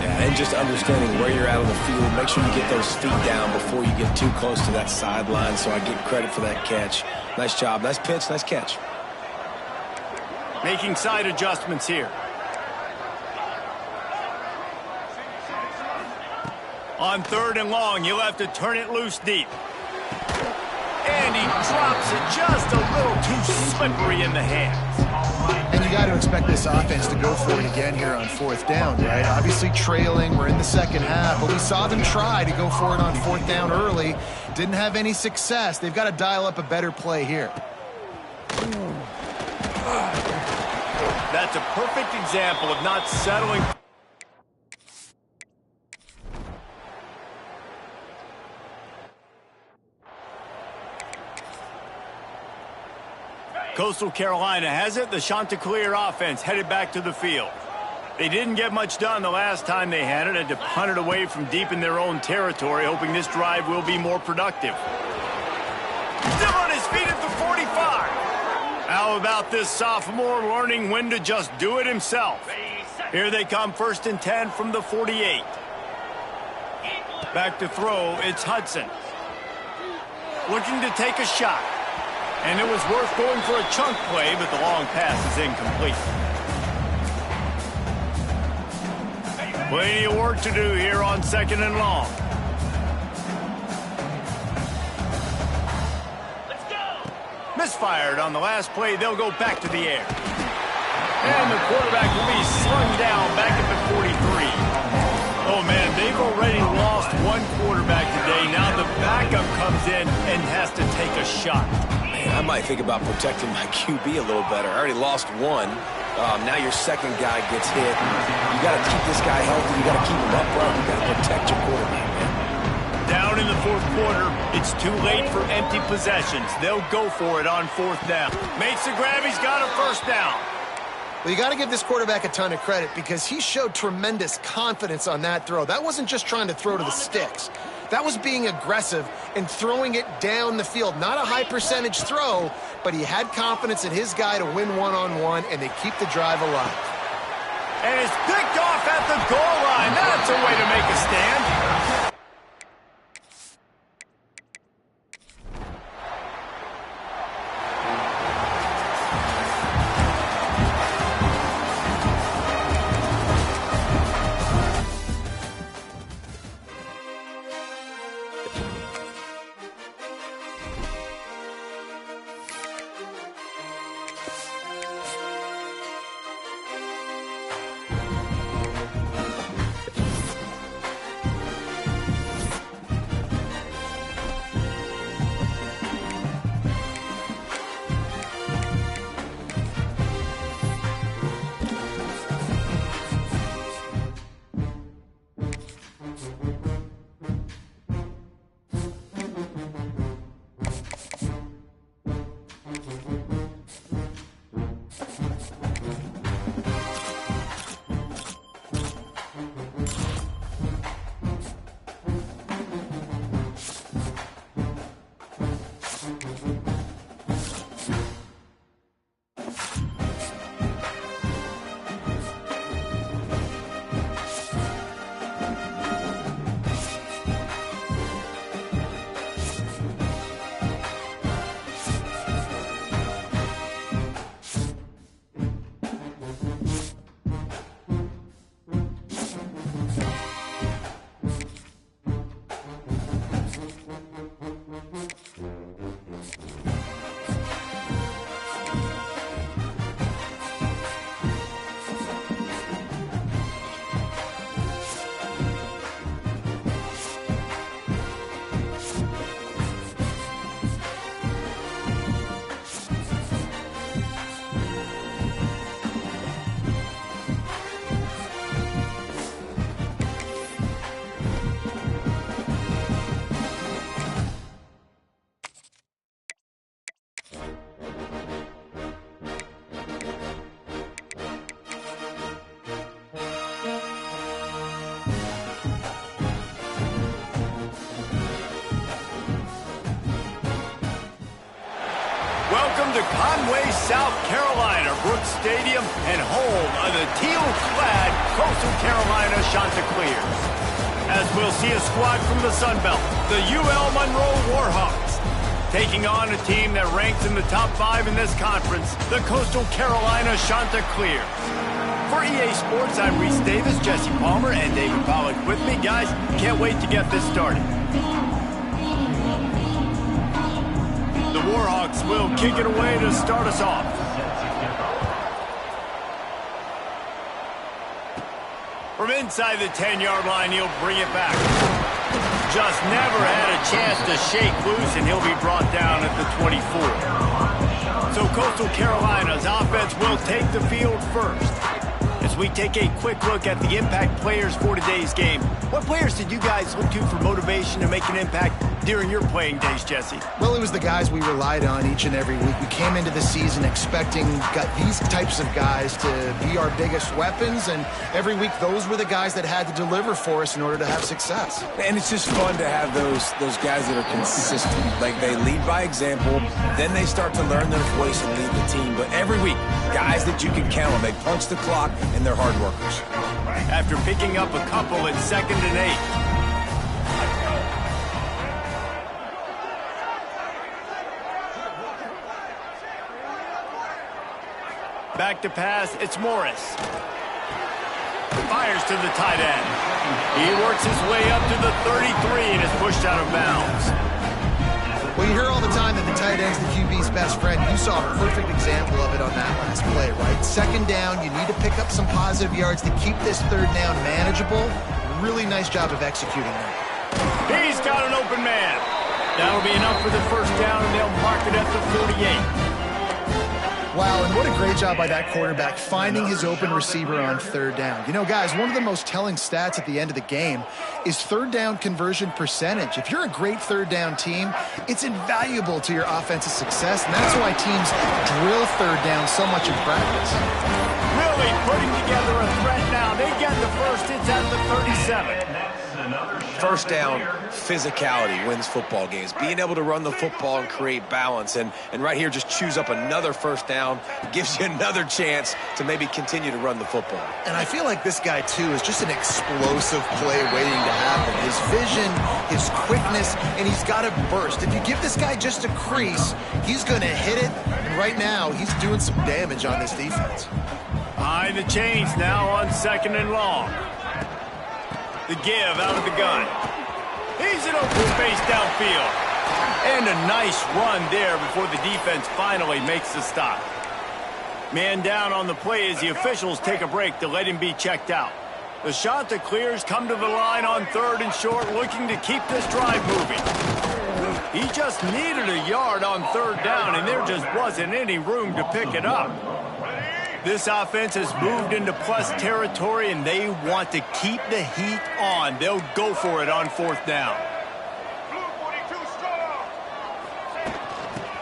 Yeah, and just understanding where you're at on the field. Make sure you get those feet down before you get too close to that sideline, so I get credit for that catch. Nice job. Nice pitch. Nice catch. Making side adjustments here. On 3rd and long, you'll have to turn it loose deep. And he drops it just a little too slippery in the hands. And you got to expect this offense to go for it again here on 4th down, right? Obviously trailing, we're in the 2nd half, but we saw them try to go for it on 4th down early. Didn't have any success. They've got to dial up a better play here. That's a perfect example of not settling. Coastal Carolina has it. The Chanticleer offense headed back to the field. They didn't get much done the last time they had it. Had to punt it away from deep in their own territory, hoping this drive will be more productive. Still on his feet at the 45. How about this sophomore learning when to just do it himself? Here they come, 1st and 10 from the 48. Back to throw, it's Hudson. Looking to take a shot. And it was worth going for a chunk play, but the long pass is incomplete. Plenty of work to do here on 2nd and long. Let's go. Misfired on the last play. They'll go back to the air. And the quarterback will be slung down back at the 43. Oh, man, they've already lost one quarterback today. Now the backup comes in and has to take a shot. Man, I might think about protecting my QB a little better. I already lost one. Now your second guy gets hit. You got to keep this guy healthy. You got to keep him upright. You got to protect your quarterback, man. Down in the 4th quarter, it's too late for empty possessions. They'll go for it on 4th down. Makes the grab. He's got a 1st down. Well, you got to give this quarterback a ton of credit because he showed tremendous confidence on that throw. That wasn't just trying to throw to the sticks. That was being aggressive and throwing it down the field. Not a high percentage throw, but he had confidence in his guy to win one-on-one, and they keep the drive alive. And it's picked off at the goal line. That's a way to make a stand. Conway, South Carolina, Brooks Stadium, and home of the teal-clad Coastal Carolina Chanticleers. As we'll see a squad from the Sun Belt, the UL Monroe Warhawks, taking on a team that ranks in the top 5 in this conference, the Coastal Carolina Chanticleers. For EA Sports, I'm Reese Davis, Jesse Palmer, and David Pollack with me. Guys, can't wait to get this started. The Warhawks will kick it away to start us off. From inside the 10-yard line, he'll bring it back. Just never had a chance to shake loose, and he'll be brought down at the 24. So Coastal Carolina's offense will take the field first. As we take a quick look at the impact players for today's game, what players did you guys look to for motivation to make an impact during your playing days, Jesse? Well, it was the guys we relied on each and every week. We came into the season expecting these types of guys to be our biggest weapons, and every week those were the guys that had to deliver for us in order to have success. And it's just fun to have those guys that are consistent. Like, they lead by example, then they start to learn their voice and lead the team. But every week, guys that you can count on, they punch the clock, and they're hard workers. After picking up a couple at 2nd and 8. Back to pass, it's Morris. Fires to the tight end. He works his way up to the 33 and is pushed out of bounds. Well, you hear all the time that the tight end's the QB's best friend. You saw a perfect example of it on that last play, right? 2nd down, you need to pick up some positive yards to keep this 3rd down manageable. Really nice job of executing that. He's got an open man. That'll be enough for the 1st down, and they'll mark it at the 48. Wow, and what a great job by that quarterback finding his open receiver on 3rd down. You know, guys, one of the most telling stats at the end of the game is 3rd down conversion percentage. If you're a great 3rd down team, it's invaluable to your offensive success, and that's why teams drill 3rd down so much in practice. Really putting together a threat now. They get the first. It's at the 37. 1st down, physicality wins football games. Being able to run the football and create balance. And right here, just choose up another 1st down. Gives you another chance to maybe continue to run the football. And I feel like this guy, too, is just an explosive play waiting to happen. His vision, his quickness, and he's got a burst. If you give this guy just a crease, he's going to hit it. And right now, he's doing some damage on this defense. Behind the chains now on 2nd and long. The give out of the gun. He's in open space downfield. And a nice run there before the defense finally makes the stop. Man down on the play as the officials take a break to let him be checked out. The Chanticleers come to the line on 3rd and short, looking to keep this drive moving. He just needed a yard on 3rd down, and there just wasn't any room to pick it up. This offense has moved into plus territory, and they want to keep the heat on. They'll go for it on 4th down.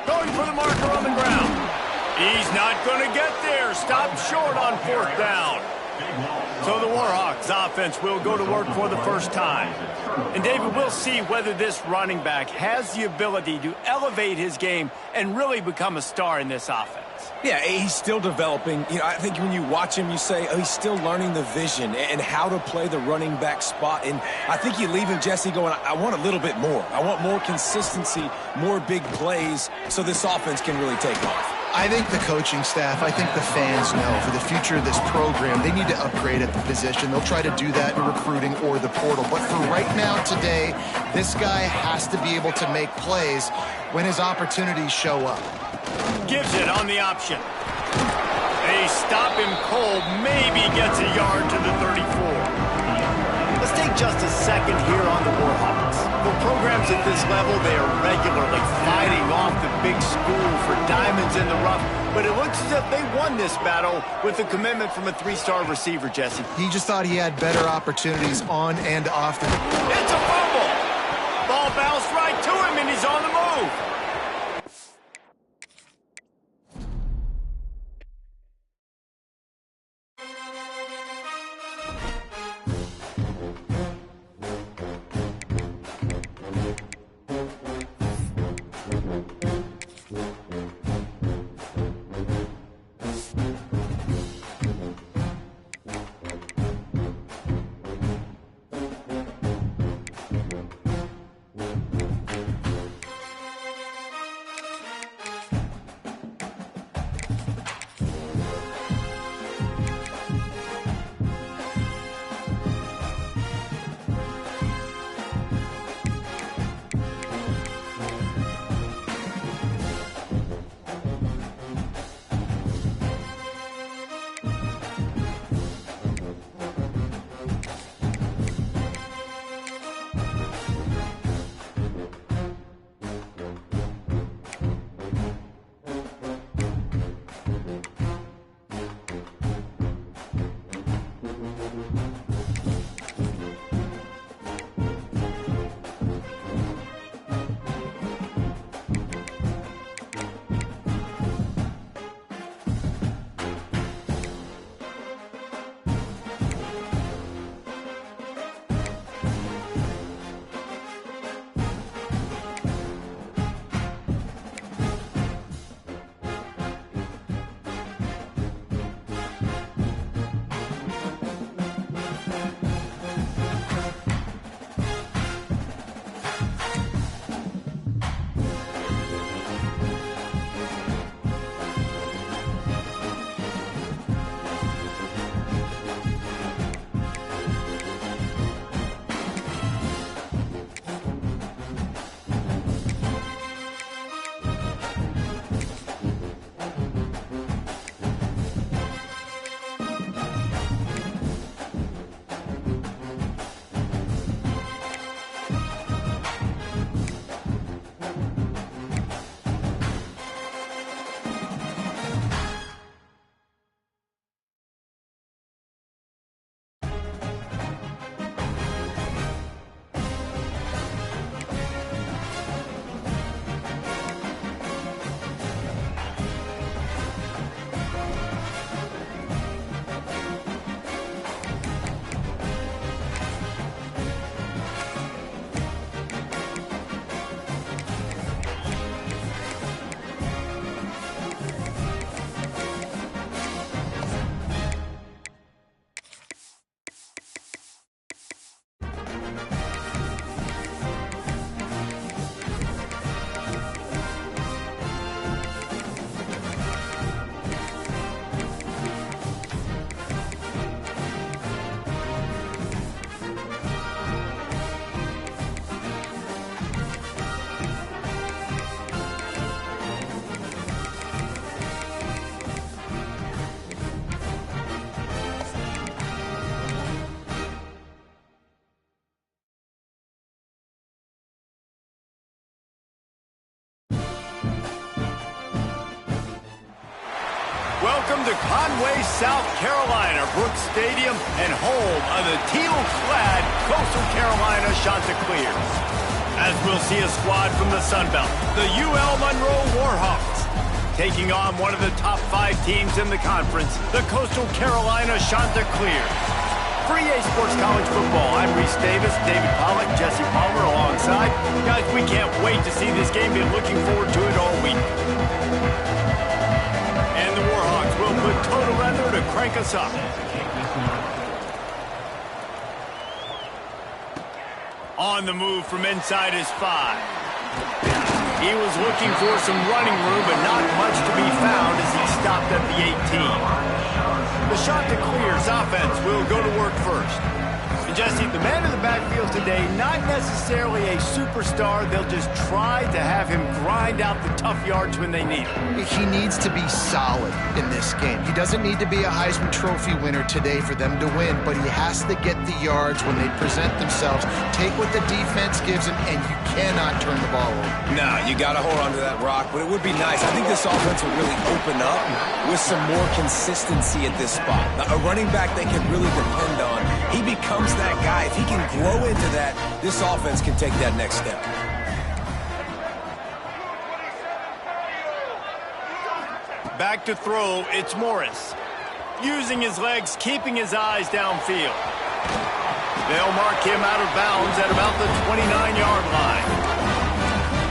Going for the marker on the ground. He's not going to get there. Stopped short on 4th down. So the Warhawks offense will go to work for the first time. And David, we'll see whether this running back has the ability to elevate his game and really become a star in this offense. Yeah, he's still developing. You know, I think when you watch him, you say, oh, he's still learning the vision and how to play the running back spot. And I think you leave him, Jesse, going, I want a little bit more. I want more consistency, more big plays, so this offense can really take off. I think the coaching staff, I think the fans know for the future of this program, they need to upgrade at the position. They'll try to do that in recruiting or the portal. But for right now, today, this guy has to be able to make plays when his opportunities show up. Gives it on the option. They stop him cold, maybe gets a yard to the 34. Let's take just a second here on the Warhawks. For programs at this level, they are regularly fighting off the big school for diamonds in the rough, but it looks as if they won this battle with a commitment from a 3-star receiver, Jesse. He just thought he had better opportunities on and off the... It's a fumble! Ball bounced right to him, and he's on the move. Welcome to Conway, South Carolina, Brooks Stadium, and home of the teal-clad Coastal Carolina Chanticleers. As we'll see a squad from the Sun Belt, the UL Monroe Warhawks, taking on one of the top 5 teams in the conference, the Coastal Carolina Chanticleers. For EA Sports College Football, I'm Reese Davis, David Pollack, Jesse Palmer alongside. Guys, we can't wait to see this game. Been looking forward to it all week. And the Warhawks will put total weather to crank us up. On the move from inside his 5. He was looking for some running room, but not much to be found as he stopped at the 18. The Chanticleers offense will go to work first. And Jesse, the man in the backfield today, not necessarily a superstar. They'll just try to have him grind out the tough yards when they need him. He needs to be solid in this game. He doesn't need to be a Heisman Trophy winner today for them to win, but he has to get the yards when they present themselves. Take what the defense gives him, and you cannot turn the ball over. No, you got to hold on to that rock, but it would be nice. I think this offense will really open up with some more consistency at this spot. Now, a running back they can really depend on. He becomes that guy. If he can grow into that, this offense can take that next step. Back to throw, it's Morris. Using his legs, keeping his eyes downfield. They'll mark him out of bounds at about the 29-yard line.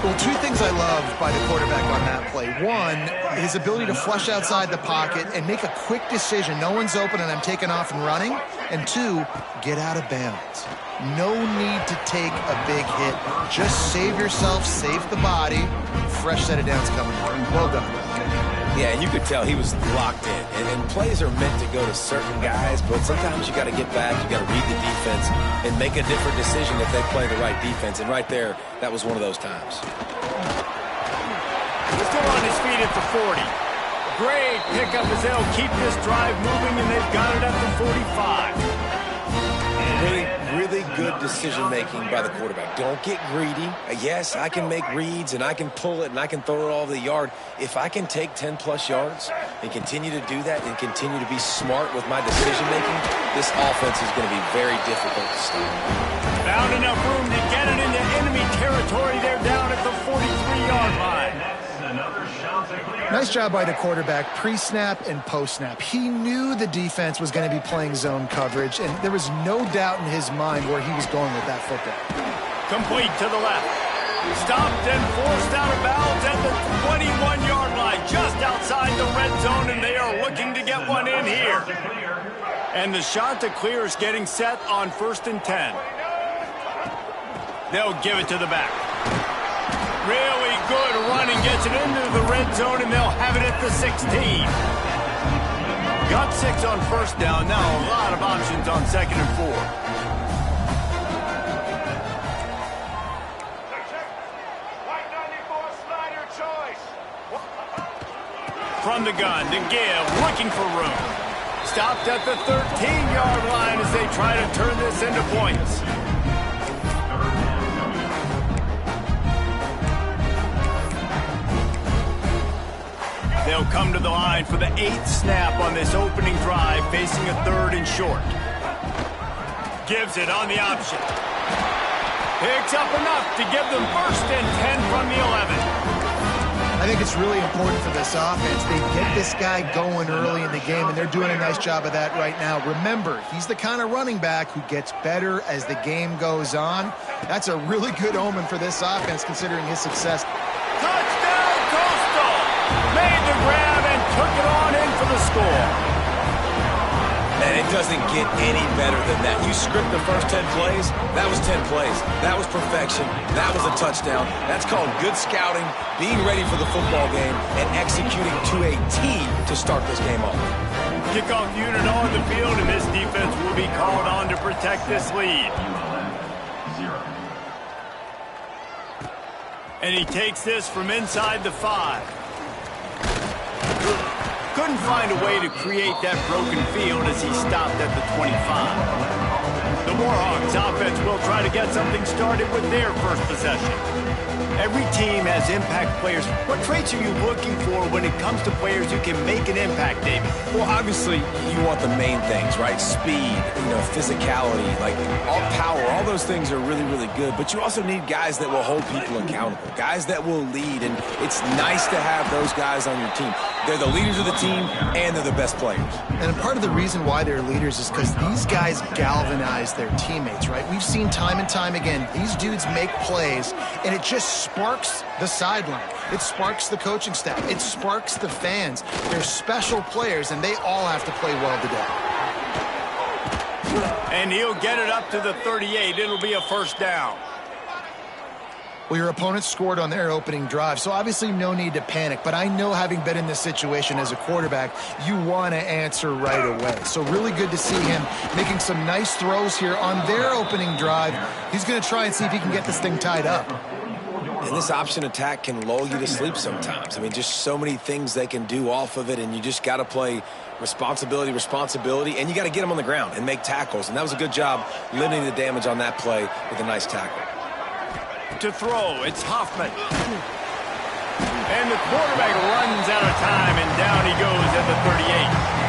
Well, 2 things I love by the quarterback on that play. 1, his ability to flush outside the pocket and make a quick decision. No one's open and I'm taking off and running. And 2, get out of bounds. No need to take a big hit. Just save yourself, save the body. Fresh set of downs coming. Well done. Yeah, and you could tell he was locked in. And plays are meant to go to certain guys, but sometimes you got to get back, you got to read the defense, and make a different decision if they play the right defense. And right there, that was one of those times. He's still on his feet at the 40. Great pickup as they'll keep this drive moving, and they've got it at the 45. Really good decision-making by the quarterback. Don't get greedy. Yes, I can make reads, and I can pull it, and I can throw it all over the yard. If I can take 10-plus yards and continue to do that and continue to be smart with my decision-making, this offense is going to be very difficult to stop. Found enough room to get it into enemy territory. They're down at the 43-yard line. Nice job by the quarterback, pre-snap and post-snap. He knew the defense was going to be playing zone coverage, and there was no doubt in his mind where he was going with that football. Complete to the left. Stopped and forced out of bounds at the 21-yard line, just outside the red zone, and they are looking to get one in here. And the Chanticleers getting set on 1st and 10. They'll give it to the back. Really good running, gets it into the red zone, and they'll have it at the 16. Got 6 on 1st down. Now a lot of options on 2nd and 4. From the gun, to give, looking for room. Stopped at the 13-yard line as they try to turn this into points. They'll come to the line for the 8th snap on this opening drive, facing a 3rd and short. Gives it on the option. Picks up enough to give them 1st and 10 from the 11. I think it's really important for this offense. They get this guy going early in the game, and they're doing a nice job of that right now. Remember, he's the kind of running back who gets better as the game goes on. That's a really good omen for this offense, considering his success. Touchdown, Coastal! Made the grab and took it on in for the score. Man, it doesn't get any better than that. You script the first 10 plays, that was 10 plays. That was perfection. That was a touchdown. That's called good scouting, being ready for the football game, and executing to a T to start this game off. Kickoff unit on the field, and this defense will be called on to protect this lead. And he takes this from inside the 5. Couldn't find a way to create that broken field as he stopped at the 25. The Warhawks offense will try to get something started with their first possession. Every team has impact players. What traits are you looking for when it comes to players who can make an impact, David? Well, obviously, you want the main things, right? Speed, physicality, like all power, all those things are really, really good. But you also need guys that will hold people accountable, guys that will lead. And it's nice to have those guys on your team. They're the leaders of the team, and they're the best players. And part of the reason why they're leaders is because these guys galvanize their teammates, right? We've seen time and time again, these dudes make plays, and it just sparks the sideline. It sparks the coaching staff. It sparks the fans. They're special players, and they all have to play well today. And he'll get it up to the 38. It'll be a first down. Well, your opponent scored on their opening drive, so obviously no need to panic. But I know, having been in this situation as a quarterback, you want to answer right away. So really good to see him making some nice throws here on their opening drive. He's going to try and see if he can get this thing tied up. And this option attack can lull you to sleep sometimes. I mean, just so many things they can do off of it, and you just got to play responsibility, and you got to get them on the ground and make tackles. And that was a good job limiting the damage on that play with a nice tackle. To throw, it's Hoffman. And the quarterback runs out of time, and down he goes at the 38.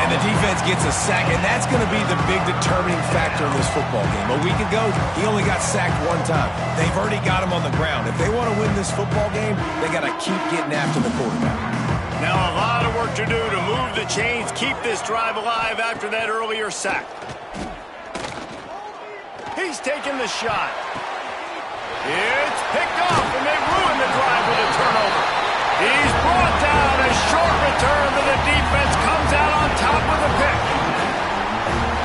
And the defense gets a sack, and that's going to be the big determining factor in this football game. A week ago, he only got sacked one time. They've already got him on the ground. If they want to win this football game, they got to keep getting after the quarterback. Now a lot of work to do to move the chains, keep this drive alive after that earlier sack. He's taking the shot. It's picked off, and they ruin the drive with a turnover. He's brought down. A short return, but the defense comes out on top with a pick.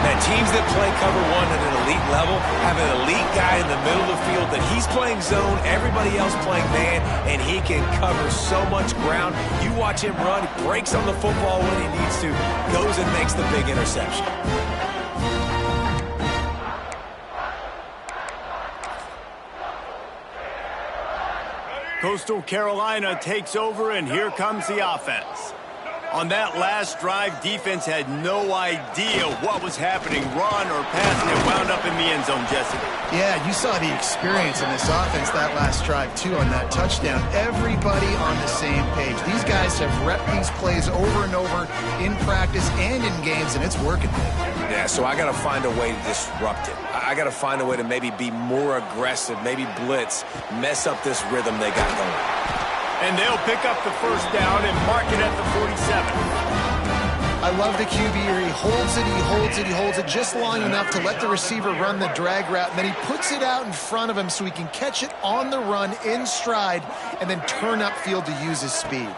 Now, teams that play cover one at an elite level have an elite guy in the middle of the field that he's playing zone, everybody else playing man, and he can cover so much ground. You watch him run, he breaks on the football when he needs to, goes and makes the big interception. Coastal Carolina takes over, and here comes the offense. On that last drive, defense had no idea what was happening, run or pass, and it wound up in the end zone, Jesse. Yeah, you saw the experience in this offense that last drive, too, on that touchdown. Everybody on the same page. These guys have repped these plays over and over in practice and in games, and it's working. Yeah, so I got to find a way to disrupt it. I got to find a way to maybe be more aggressive, maybe blitz, mess up this rhythm they got going. And they'll pick up the first down and mark it at the 47. I love the QB here. He holds it, he holds it, he holds it just long enough to let the receiver run the drag route, and then he puts it out in front of him so he can catch it on the run in stride and then turn upfield to use his speed.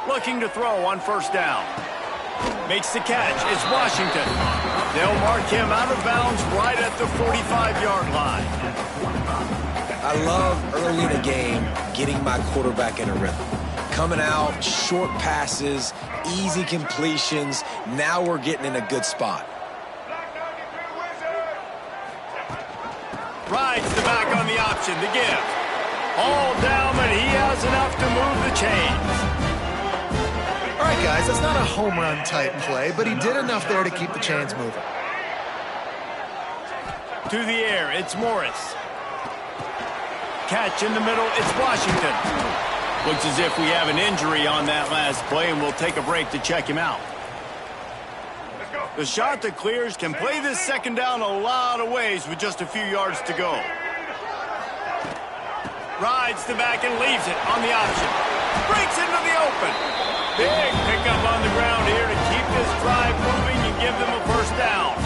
Looking to throw on first down. Makes the catch. It's Washington. They'll mark him out of bounds right at the 45-yard line. I love early in a game getting my quarterback in a rhythm. Coming out, short passes, easy completions. Now we're getting in a good spot. Rides the back on the option to give. All down, but he has enough to move the chains. All right, guys, that's not a home run type play, but he did enough there to keep the chains moving. To the air, it's Morris. Catch in the middle, it's Washington. Looks as if we have an injury on that last play, and we'll take a break to check him out. The shot that clears can play this second down a lot of ways with just a few yards to go. Rides the back and leaves it on the option. Breaks into the open. Big pickup on the ground here to keep this drive moving and give them a first down.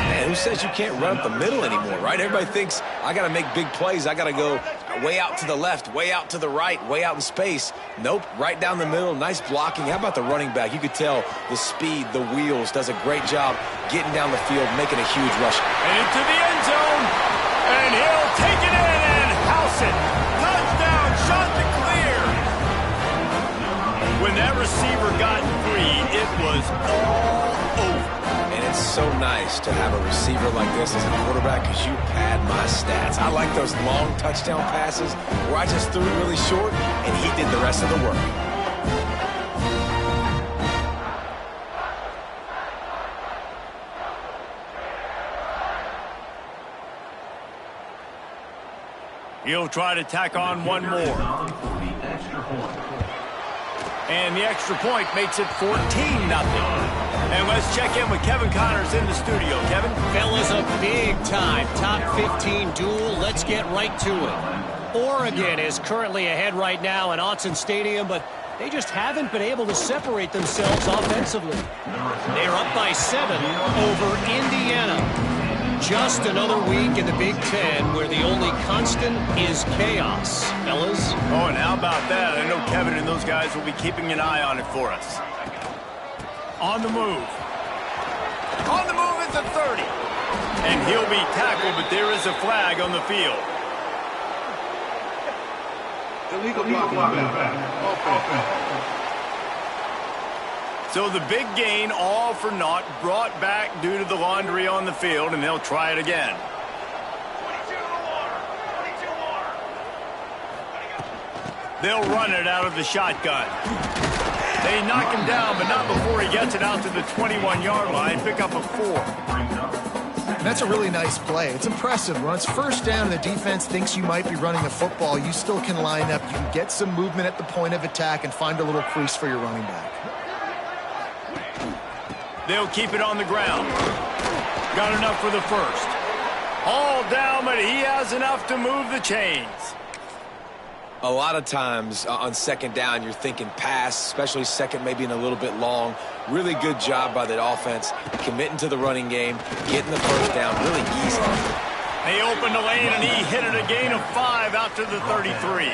Man, who says you can't run up the middle anymore, right? Everybody thinks I got to make big plays. I got to go way out to the left, way out to the right, way out in space. Nope, right down the middle. Nice blocking. How about the running back? You could tell the speed, the wheels, does a great job getting down the field, making a huge rush. And into the end zone, and he'll take it in and house it. Touchdown, shot to clear. When that receiver got free, it was all over. And it's so nice to have a receiver like this as a quarterback because you pad my stats. I like those long touchdown passes where I just threw it really short and he did the rest of the work. He'll try to tack on one more. And the extra point makes it 14-0. And let's check in with Kevin Connors in the studio. Kevin? Fellas, a big-time top 15 duel. Let's get right to it. Oregon is currently ahead right now in Autzen Stadium, but they just haven't been able to separate themselves offensively. They're up by 7 over Indiana. Just another week in the Big Ten where the only constant is chaos, fellas. Oh, and how about that? I know Kevin and those guys will be keeping an eye on it for us. On the move. On the move is the 30. And he'll be tackled, but there is a flag on the field. Illegal blocking. So the big gain, all for naught, brought back due to the laundry on the field, and they'll try it again. 22 more. 22 more. They'll run it out of the shotgun. They knock him down, but not before he gets it out to the 21-yard line. Pick up a 4. And that's a really nice play. It's impressive. When it's first down and the defense thinks you might be running a football, you still can line up. You can get some movement at the point of attack and find a little crease for your running back. They'll keep it on the ground. Got enough for the first. All down, but he has enough to move the chains. A lot of times on second down, you're thinking pass, especially second, maybe in a little bit long. Really good job by that offense, committing to the running game, getting the first down, really easy. They opened the lane, and he hit it a gain of 5 out to the 33.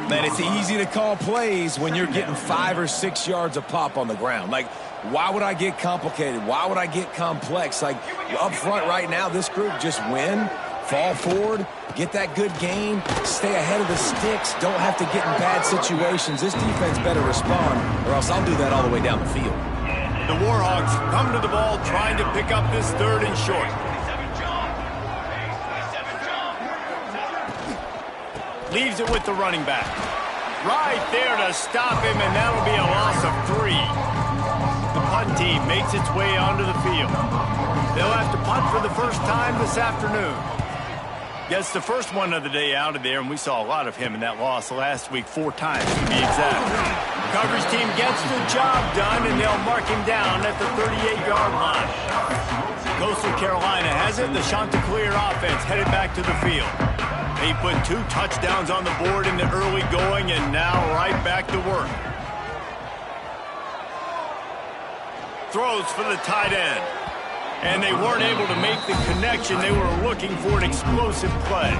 Man, it's easy to call plays when you're getting 5 or 6 yards a pop on the ground. Like, why would I get complicated? Why would I get complex? Like, up front right now, this group just win, fall forward, get that good gain, stay ahead of the sticks, don't have to get in bad situations. This defense better respond, or else I'll do that all the way down the field. The Warhawks come to the ball trying to pick up this 3rd and short. Leaves it with the running back. Right there to stop him, and that'll be a loss of 3. The punt team makes its way onto the field. They'll have to punt for the first time this afternoon. Gets the first one of the day out of there, and we saw a lot of him in that loss last week, 4 times to be exact. Coverage team gets the job done, and they'll mark him down at the 38-yard line. Coastal Carolina has it. The Chanticleer offense headed back to the field. They put 2 touchdowns on the board in the early going, and now right back to work. Throws for the tight end. And they weren't able to make the connection. They were looking for an explosive play.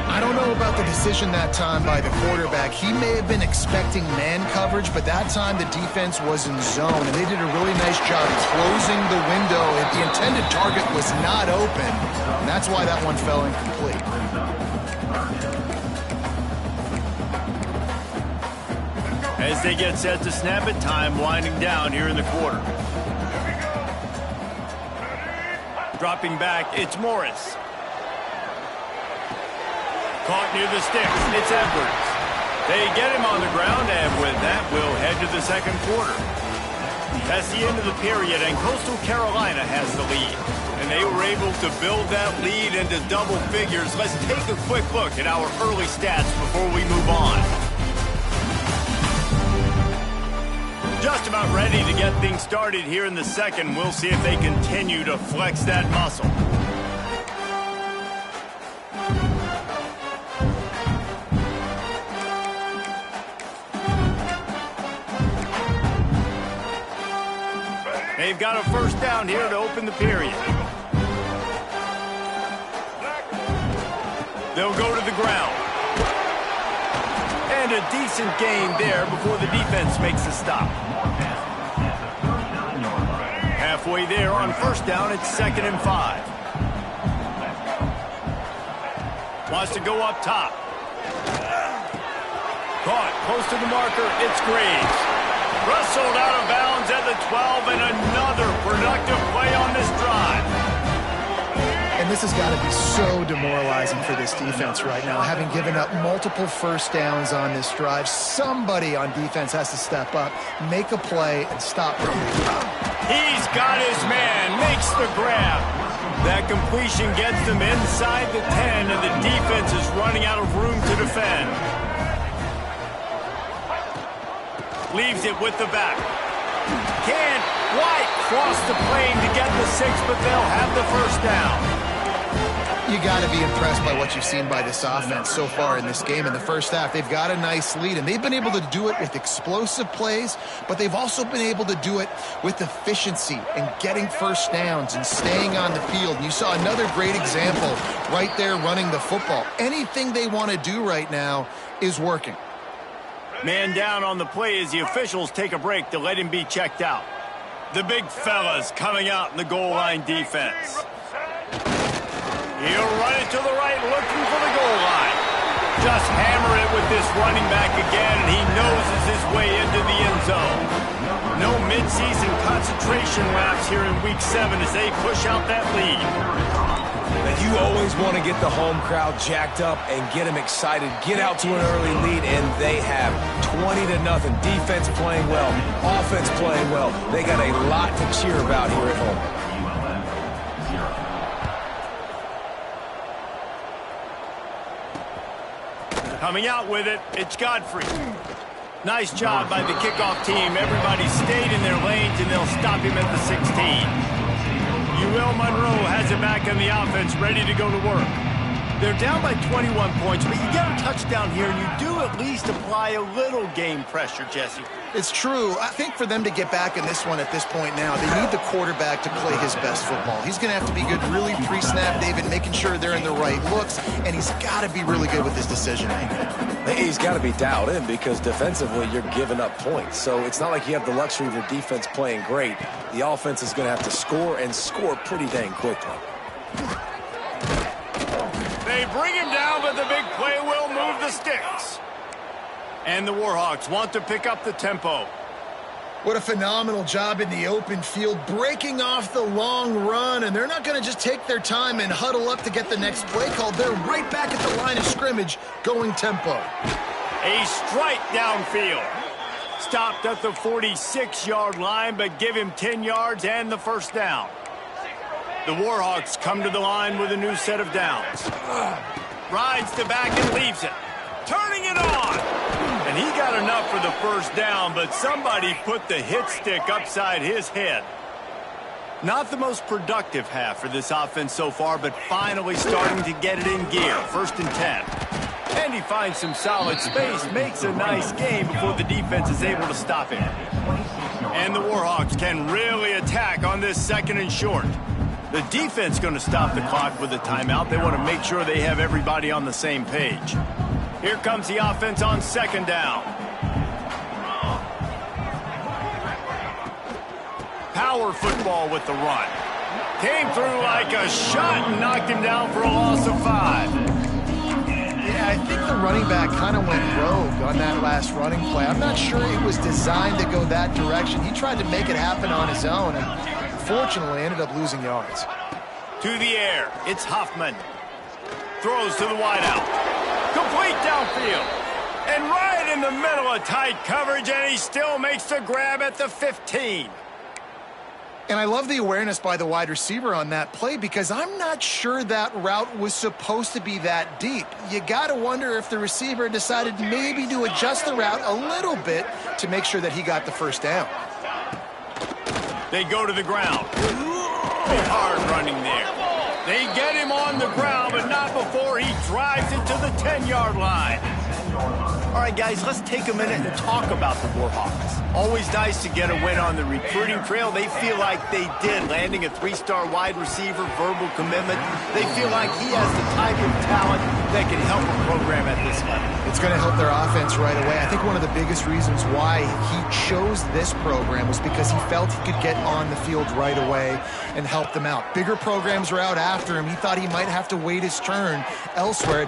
I don't know about the decision that time by the quarterback. He may have been expecting man coverage, but that time the defense was in zone, and they did a really nice job closing the window. The intended target was not open, and that's why that one fell incomplete. As they get set to snap it, time winding down here in the quarter. Dropping back, it's Morris. Caught near the sticks, it's Edwards. They get him on the ground, and with that, we'll head to the second quarter. That's the end of the period, and Coastal Carolina has the lead. And they were able to build that lead into double figures. Let's take a quick look at our early stats before we move on. Just about ready to get things started here in the second. We'll see if they continue to flex that muscle. They've got a first down here to open the period. They'll go to the ground. And a decent gain there before the defense makes a stop. Halfway there on first down, it's 2nd and 5. Wants to go up top. Caught close to the marker, it's Graves. Wrestled out of bounds at the 12, and another productive play on this drive. And this has got to be so demoralizing for this defense right now. Having given up multiple first downs on this drive, somebody on defense has to step up, make a play, and stop. He's got his man, makes the grab. That completion gets them inside the 10, and the defense is running out of room to defend. Leaves it with the back. Can't quite cross the plane to get the 6, but they'll have the first down. You got to be impressed by what you've seen by this offense so far in this game. In the first half, they've got a nice lead, and they've been able to do it with explosive plays, but they've also been able to do it with efficiency and getting first downs and staying on the field. And you saw another great example right there running the football. Anything they want to do right now is working. Man down on the play as the officials take a break to let him be checked out. The big fellas coming out in the goal line defense. He'll run it to the right, looking for the goal line. Just hammer it with this running back again, and he noses his way into the end zone. No midseason concentration laps here in Week 7 as they push out that lead. And you always want to get the home crowd jacked up and get them excited. Get out to an early lead, and they have 20-0. Defense playing well, offense playing well. They got a lot to cheer about here at home. Coming out with it, it's Godfrey. Nice job by the kickoff team. Everybody stayed in their lanes, and they'll stop him at the 16. UL Monroe has it back on the offense, ready to go to work. They're down by 21 points, but you get a touchdown here, and you do at least apply a little game pressure, Jesse. It's true. I think for them to get back in this one at this point now, they need the quarterback to play his best football. He's going to have to be good really pre-snap, David, making sure they're in the right looks, and he's got to be really good with his decision-making. He's got to be dialed in because defensively you're giving up points. So it's not like you have the luxury of your defense playing great. The offense is going to have to score and score pretty dang quickly. They bring him down, but the big play will move the sticks. And the Warhawks want to pick up the tempo. What a phenomenal job in the open field, breaking off the long run, and they're not going to just take their time and huddle up to get the next play called. They're right back at the line of scrimmage, going tempo. A strike downfield. Stopped at the 46-yard line, but give him 10 yards and the first down. The Warhawks come to the line with a new set of downs. Rides to back and leaves it. Turning it on. And he got enough for the first down, but somebody put the hit stick upside his head. Not the most productive half for this offense so far, but finally starting to get it in gear. 1st and 10. And he finds some solid space, makes a nice game before the defense is able to stop him. And the Warhawks can really attack on this 2nd and short. The defense going to stop the clock with a timeout. They want to make sure they have everybody on the same page. Here comes the offense on 2nd down. Power football with the run. Came through like a shot and knocked him down for a loss of 5. Yeah, I think the running back kind of went rogue on that last running play. I'm not sure it was designed to go that direction. He tried to make it happen on his own, and fortunately ended up losing yards. To the air, it's Huffman. Throws to the wideout. Complete downfield. And right in the middle of tight coverage, and he still makes the grab at the 15. And I love the awareness by the wide receiver on that play because I'm not sure that route was supposed to be that deep. You got to wonder if the receiver decided maybe to adjust the route a little bit to make sure that he got the first down. They go to the ground. Hard running there. They get him on the ground, but not before he drives it to the 10-yard line. All right, guys, let's take a minute and talk about the Warhawks. Always nice to get a win on the recruiting trail. They feel like they did, landing a 3-star wide receiver, verbal commitment. They feel like he has the type of talent that can help a program at this level. It's going to help their offense right away. I think one of the biggest reasons why he chose this program was because he felt he could get on the field right away and help them out. Bigger programs were out after him. He thought he might have to wait his turn elsewhere.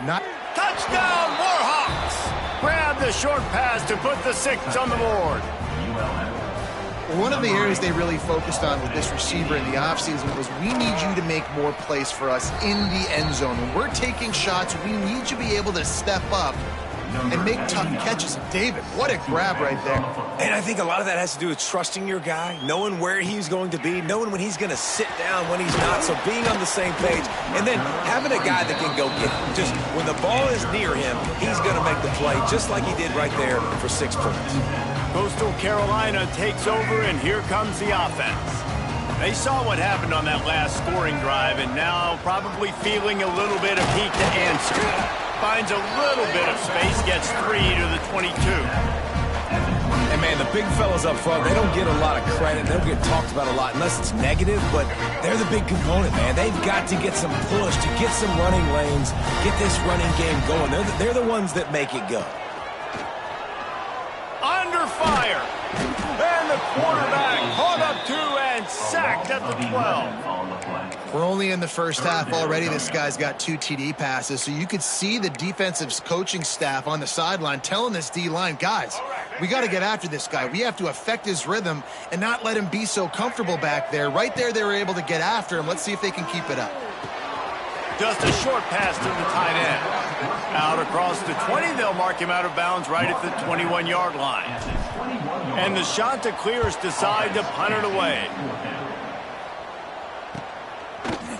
Touchdown, Warhawks! Grab the short pass to put the 6 on the board. One of the areas they really focused on with this receiver in the offseason was we need you to make more plays for us in the end zone. When we're taking shots, we need you to be able to step up and make tough catches. David, what a grab right there. And I think a lot of that has to do with trusting your guy, knowing where he's going to be, knowing when he's going to sit down, when he's not, so being on the same page, and then having a guy that can go get him. Just when the ball is near him, he's going to make the play, just like he did right there for 6 points. Coastal Carolina takes over, and here comes the offense. They saw what happened on that last scoring drive, and now probably feeling a little bit of heat to answer. Finds a little bit of space, gets 3 to the 22. And, man, the big fellas up front, they don't get a lot of credit. They don't get talked about a lot unless it's negative, but they're the big component, man. They've got to get some push, to get some running lanes, get this running game going. They're the ones that make it go. Under fire. And the quarterback caught up 2 and sacked at the 12. We're only in the first half already. This guy's got 2 TD passes, so you could see the defensive coaching staff on the sideline telling this D-line, guys, we got to get after this guy. We have to affect his rhythm and not let him be so comfortable back there. Right there, they were able to get after him. Let's see if they can keep it up. Just a short pass to the tight end. Out across the 20, they'll mark him out of bounds right at the 21-yard line. And the Chanticleers decide to punt it away.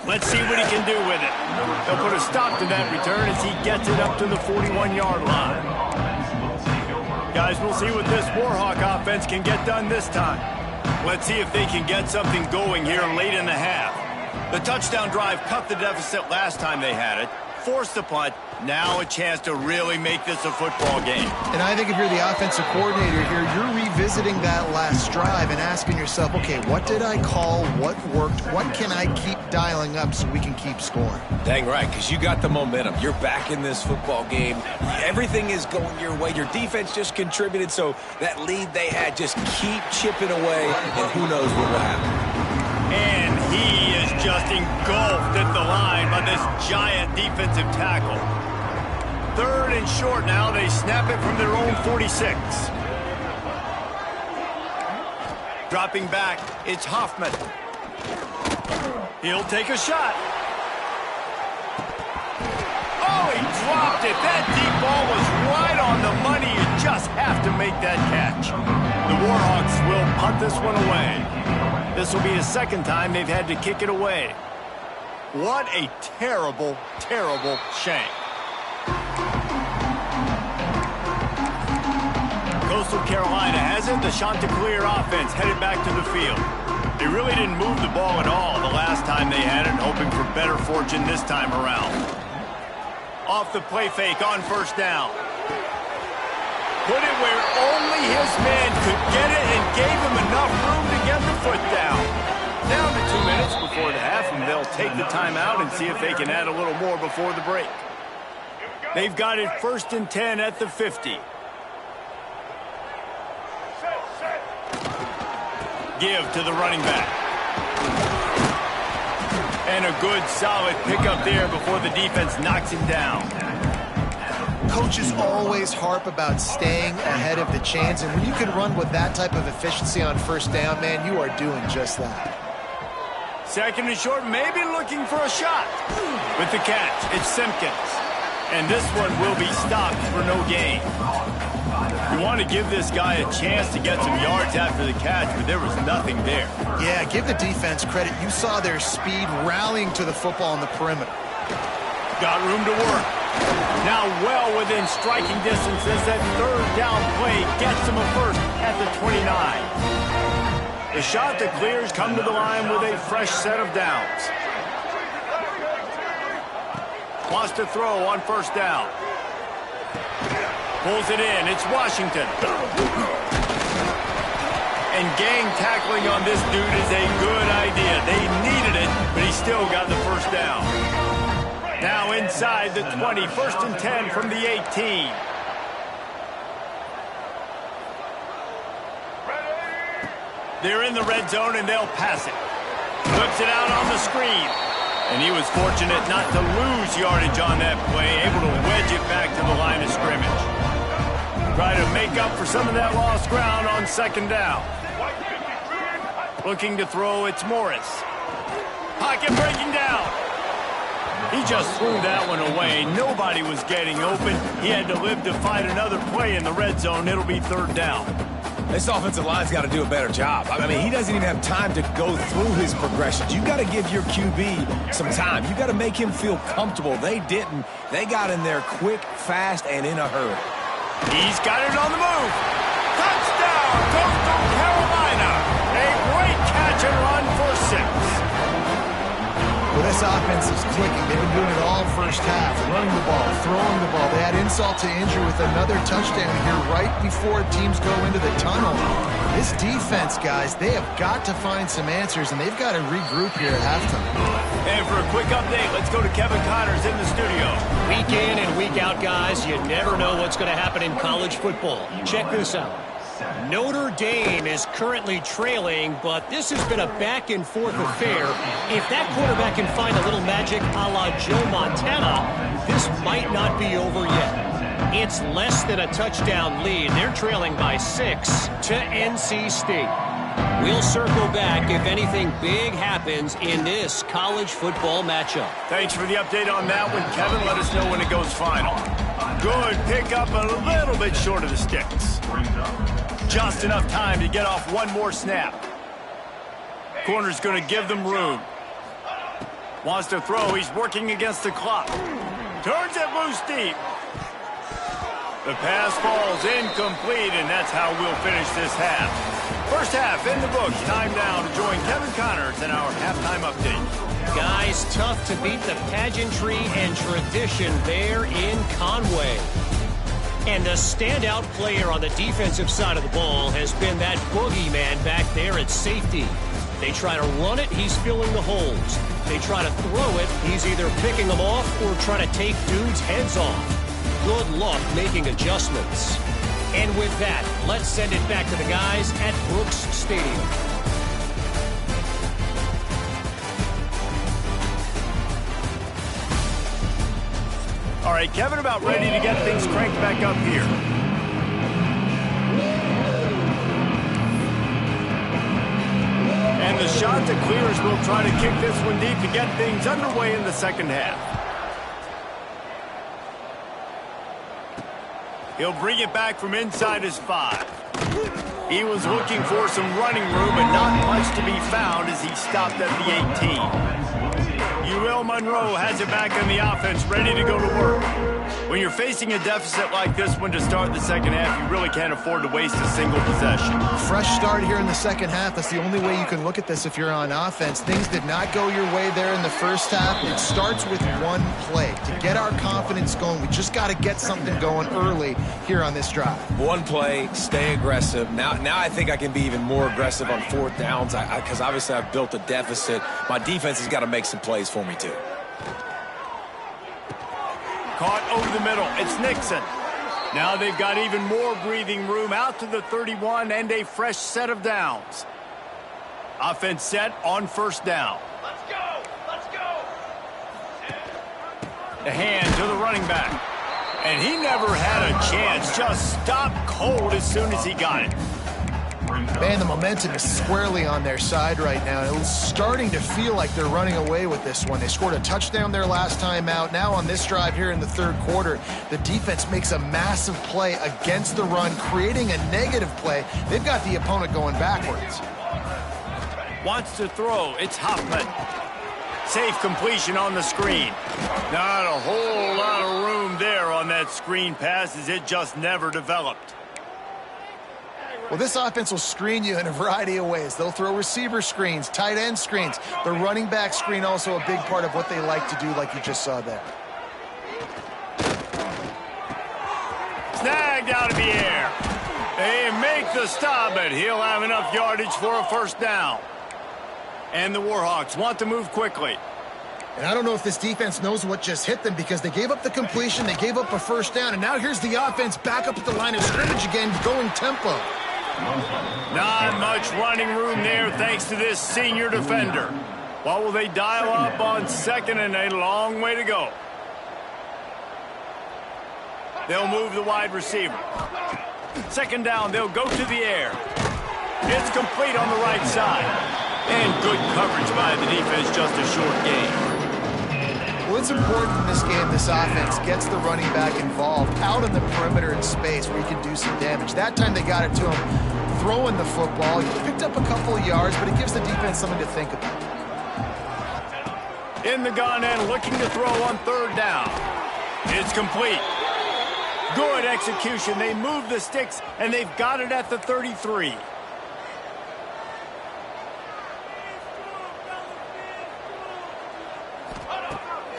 Let's see what he can do with it. They'll put a stop to that return as he gets it up to the 41-yard line. Guys, we'll see what this Warhawk offense can get done this time. Let's see if they can get something going here late in the half. The touchdown drive cut the deficit last time they had it, forced the punt. Now a chance to really make this a football game. And I think if you're the offensive coordinator here, you're revisiting that last drive and asking yourself, okay, what did I call? What worked? What can I keep dialing up so we can keep scoring? Dang right, because you got the momentum. You're back in this football game. Everything is going your way. Your defense just contributed, so that lead they had, just keep chipping away, and who knows what will happen. And he is just engulfed at the line by this giant defensive tackle. 3rd and short now. They snap it from their own 46. Dropping back, it's Hoffman. He'll take a shot. Oh, he dropped it. That deep ball was right on the money. You just have to make that catch. The Warhawks will punt this one away. This will be the 2nd time they've had to kick it away. What a terrible, terrible shame. Coastal Carolina has it. The Chanticleer offense headed back to the field. They really didn't move the ball at all the last time they had it, hoping for better fortune this time around. Off the play fake on 1st down. Put it where only his man could get it and gave him enough room to get the foot down. Down to 2 minutes before the half, and they'll take the timeout and see if they can add a little more before the break. They've got it 1st and 10 at the 50. Give to the running back. And a good, solid pickup there before the defense knocks him down. Coaches always harp about staying ahead of the chains, and when you can run with that type of efficiency on 1st down, man, you are doing just that. 2nd and short, maybe looking for a shot. With the catch, it's Simpkins. And this one will be stopped for no gain. You want to give this guy a chance to get some yards after the catch, but there was nothing there. Yeah, give the defense credit. You saw their speed rallying to the football on the perimeter. Got room to work. Now well within striking distance as that 3rd down play gets him a 1st at the 29. The Chanticleers come to the line with a fresh set of downs. Wants to throw on 1st down. Pulls it in. It's Washington. And gang tackling on this dude is a good idea. They needed it, but he still got the 1st down. Now inside the 20. 1st and 10 from the 18. They're in the red zone, and they'll pass it. Flips it out on the screen. And he was fortunate not to lose yardage on that play, able to wedge it back to the line of scrimmage. Try to make up for some of that lost ground on 2nd down. Looking to throw, it's Morris. Pocket breaking down. He just threw that one away. Nobody was getting open. He had to live to fight another play in the red zone. It'll be third down. This offensive line's got to do a better job. I mean, he doesn't even have time to go through his progressions. You got to give your QB some time. You got to make him feel comfortable. They didn't. They got in there quick, fast, and in a hurry. He's got it on the move. Touchdown, Coastal Carolina. A great catch and run for 6. Well, this offense is clicking. They've been doing it all first half. Running the ball, throwing the ball. They had insult to injury with another touchdown here right before teams go into the tunnel. This defense, guys, they have got to find some answers, and they've got to regroup here at halftime. And for a quick update, let's go to Kevin Connors in the studio. Week in and week out, guys, you never know what's going to happen in college football. Check this out. Notre Dame is currently trailing, but this has been a back-and-forth affair. If that quarterback can find a little magic a la Joe Montana, this might not be over yet. It's less than a touchdown lead. They're trailing by 6 to NC State. We'll circle back if anything big happens in this college football matchup. Thanks for the update on that one, Kevin. Let us know when it goes final. Good pickup, a little bit short of the sticks. Just enough time to get off one more snap. Corner's going to give them room. Wants to throw. He's working against the clock. Turns it loose deep. The pass falls incomplete, and that's how we'll finish this half. First half in the books. Time now to join Kevin Connors in our halftime update. Guys, tough to beat the pageantry and tradition there in Conway. And the standout player on the defensive side of the ball has been that boogeyman back there at safety. They try to run it, he's filling the holes. They try to throw it, he's either picking them off or trying to take dudes' heads off. Good luck making adjustments. And with that, let's send it back to the guys at Brooks Stadium. All right, Kevin, about ready to get things cranked back up here. And the shot to clears will try to kick this one deep to get things underway in the second half. He'll bring it back from inside his 5. He was looking for some running room, but not much to be found as he stopped at the 18. Uriel Monroe has it back on the offense, ready to go to work. When you're facing a deficit like this one to start the second half, you really can't afford to waste a single possession. Fresh start here in the second half. That's the only way you can look at this if you're on offense. Things did not go your way there in the first half. It starts with one play. To get our confidence going, we just got to get something going early here on this drive. One play, stay aggressive. Now I think I can be even more aggressive on fourth downs because obviously I've built a deficit. My defense has got to make some plays for me too. Caught over the middle. It's Nixon. Now they've got even more breathing room out to the 31 and a fresh set of downs. Offense set on first down. Let's go! Let's go! The hand to the running back. And he never had a chance. Just stopped cold as soon as he got it. Man, the momentum is squarely on their side right now. It's starting to feel like they're running away with this one. They scored a touchdown their last time out. Now on this drive here in the third quarter, the defense makes a massive play against the run, creating a negative play. They've got the opponent going backwards. Wants to throw. It's Hoffman. Safe completion on the screen. Not a whole lot of room there on that screen pass as it just never developed. Well, this offense will screen you in a variety of ways. They'll throw receiver screens, tight end screens. The running back screen also a big part of what they like to do, like you just saw there. Snagged out of the air. They make the stop, but he'll have enough yardage for a first down. And the Warhawks want to move quickly. And I don't know if this defense knows what just hit them because they gave up the completion, they gave up a first down, and now here's the offense back up at the line of scrimmage again, going tempo. Not much running room there thanks to this senior defender. What will they dial up on second and a long way to go? They'll move the wide receiver. Second down, they'll go to the air. It's complete on the right side. And good coverage by the defense, just a short gain. Well, what's important in this game, this offense gets the running back involved out on the perimeter in space where he can do some damage. That time they got it to him throwing the football. He picked up a couple of yards, but it gives the defense something to think about. In the gun and looking to throw on third down. It's complete. Good execution. They move the sticks, and they've got it at the 33.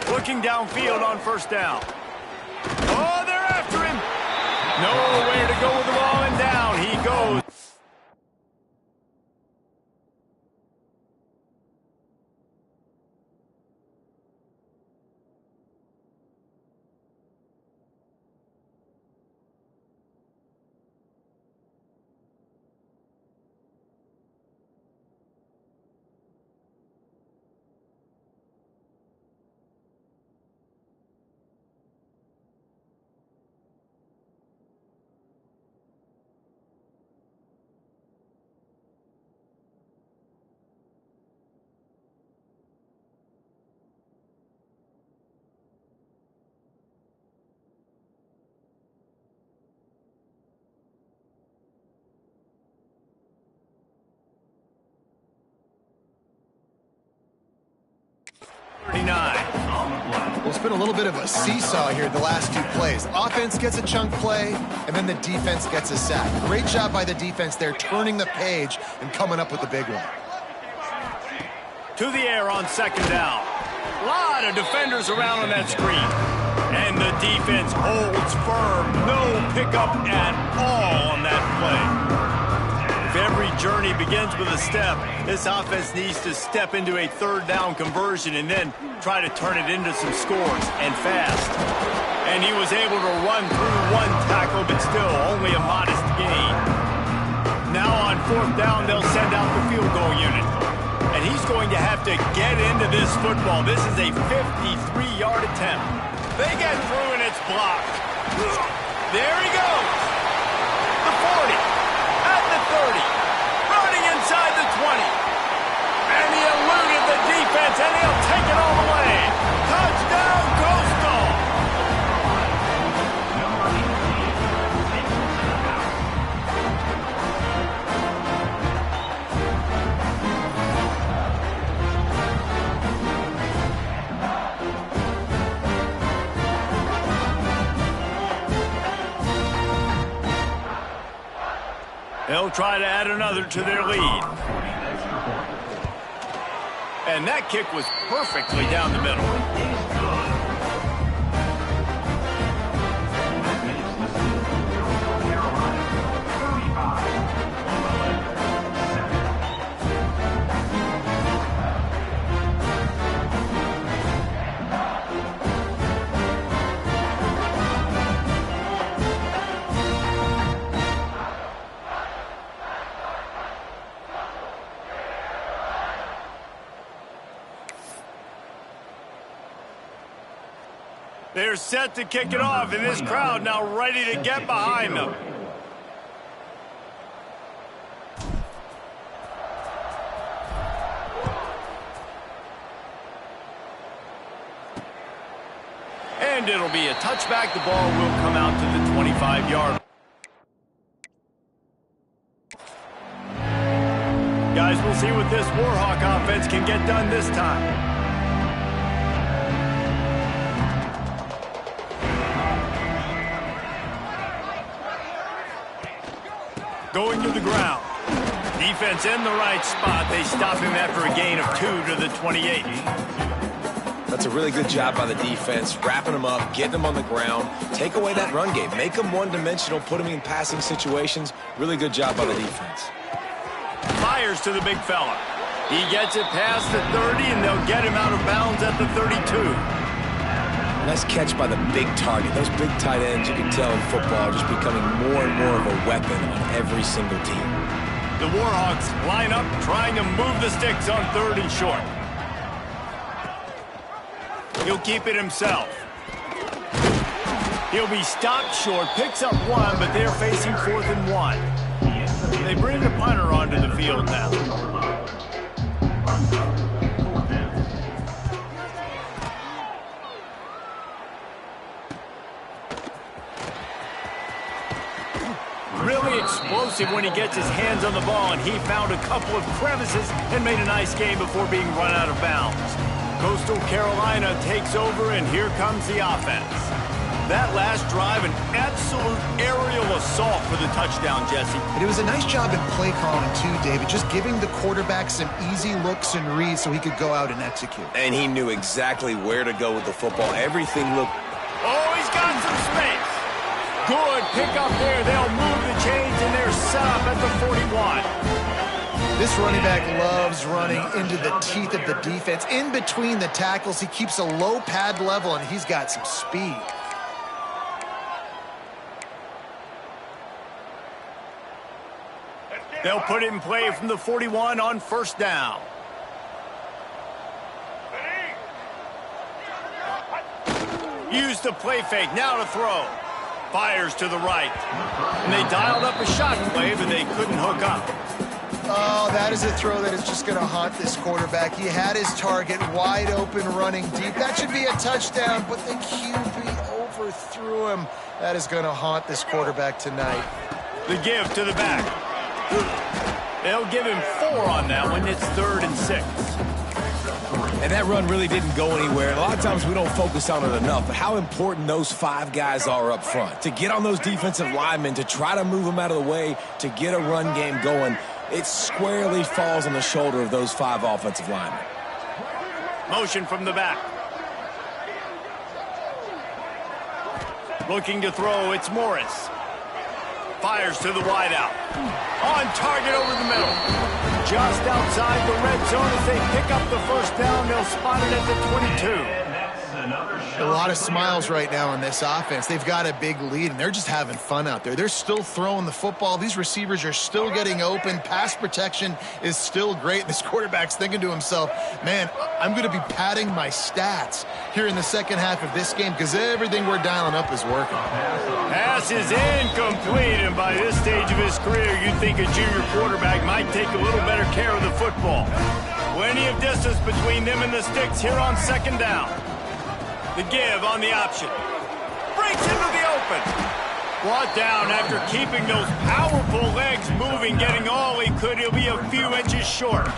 Looking downfield on first down. Oh, they're after him. Nowhere to go with the ball, and down he goes. Well, it's been a little bit of a seesaw here the last two plays. Offense gets a chunk play, and then the defense gets a sack. Great job by the defense there, turning the page and coming up with the big one. To the air on second down. A lot of defenders around on that screen. And the defense holds firm. No pickup at all on that play. If every journey begins with a step, this offense needs to step into a third down conversion and then try to turn it into some scores, and fast. And he was able to run through one tackle, but still only a modest gain. Now on fourth down, they'll send out the field goal unit. And he's going to have to get into this football. This is a 53-yard attempt. They get through, and it's blocked. There he goes. The 40. At the 30. Running inside the 20. And he eluded the defense, and he'll take it all the way. Touchdown, Coastal. They'll try to add another to their lead. And that kick was perfectly down the middle. They're set to kick it off, and this crowd now ready to get behind them. And it'll be a touchback. The ball will come out to the 25-yard. Guys, we'll see what this Warhawk offense can get done this time. Going to the ground. Defense in the right spot. They stop him after a gain of 2 to the 28. That's a really good job by the defense, wrapping him up, getting him on the ground, take away that run game, make him one-dimensional, put him in passing situations. Really good job by the defense. Fires to the big fella. He gets it past the 30, and they'll get him out of bounds at the 32. Nice catch by the big target. Those big tight ends, you can tell in football, are just becoming more and more of a weapon on every single team. The Warhawks line up, trying to move the sticks on third and short. He'll keep it himself. He'll be stopped short, picks up 1, but they're facing 4th and 1. They bring the punter onto the field now. explosive when he gets his hands on the ball, and he found a couple of crevices and made a nice game before being run out of bounds. Coastal Carolina takes over, and here comes the offense. That last drive, an absolute aerial assault for the touchdown, Jesse. And it was a nice job in play calling, too, David, just giving the quarterback some easy looks and reads so he could go out and execute. And he knew exactly where to go with the football. Everything looked... Oh, he's got some space. Good pick up there. They'll move the chains, and they're set up at the 41. This running back loves running into the teeth of the defense. In between the tackles, he keeps a low pad level, and he's got some speed. They'll put it in play from the 41 on first down. Use the play fake, now to throw. Fires to the right. And they dialed up a shot play, but they couldn't hook up. Oh, that is a throw that is just going to haunt this quarterback. He had his target wide open running deep. That should be a touchdown, but the QB overthrew him. That is going to haunt this quarterback tonight. The give to the back. They'll give him 4 on that one. It's 3rd and 6. And that run really didn't go anywhere. A lot of times we don't focus on it enough, but how important those 5 guys are up front. To get on those defensive linemen, to try to move them out of the way, to get a run game going, it squarely falls on the shoulder of those 5 offensive linemen. Motion from the back. Looking to throw, it's Morris. Fires to the wideout. On target over the middle. Just outside the red zone as they pick up the first down. They'll spot it at the 22. A lot of smiles right now on this offense. They've got a big lead, and they're just having fun out there. They're still throwing the football. These receivers are still getting open. Pass protection is still great. This quarterback's thinking to himself, man, I'm going to be padding my stats here in the second half of this game because everything we're dialing up is working. Pass is incomplete, and by this stage of his career, you'd think a junior quarterback might take a little better care of the football. Plenty of distance between them and the sticks here on second down. The give on the option. Breaks into the open. Brought down after keeping those powerful legs moving, getting all he could. He'll be a few inches short.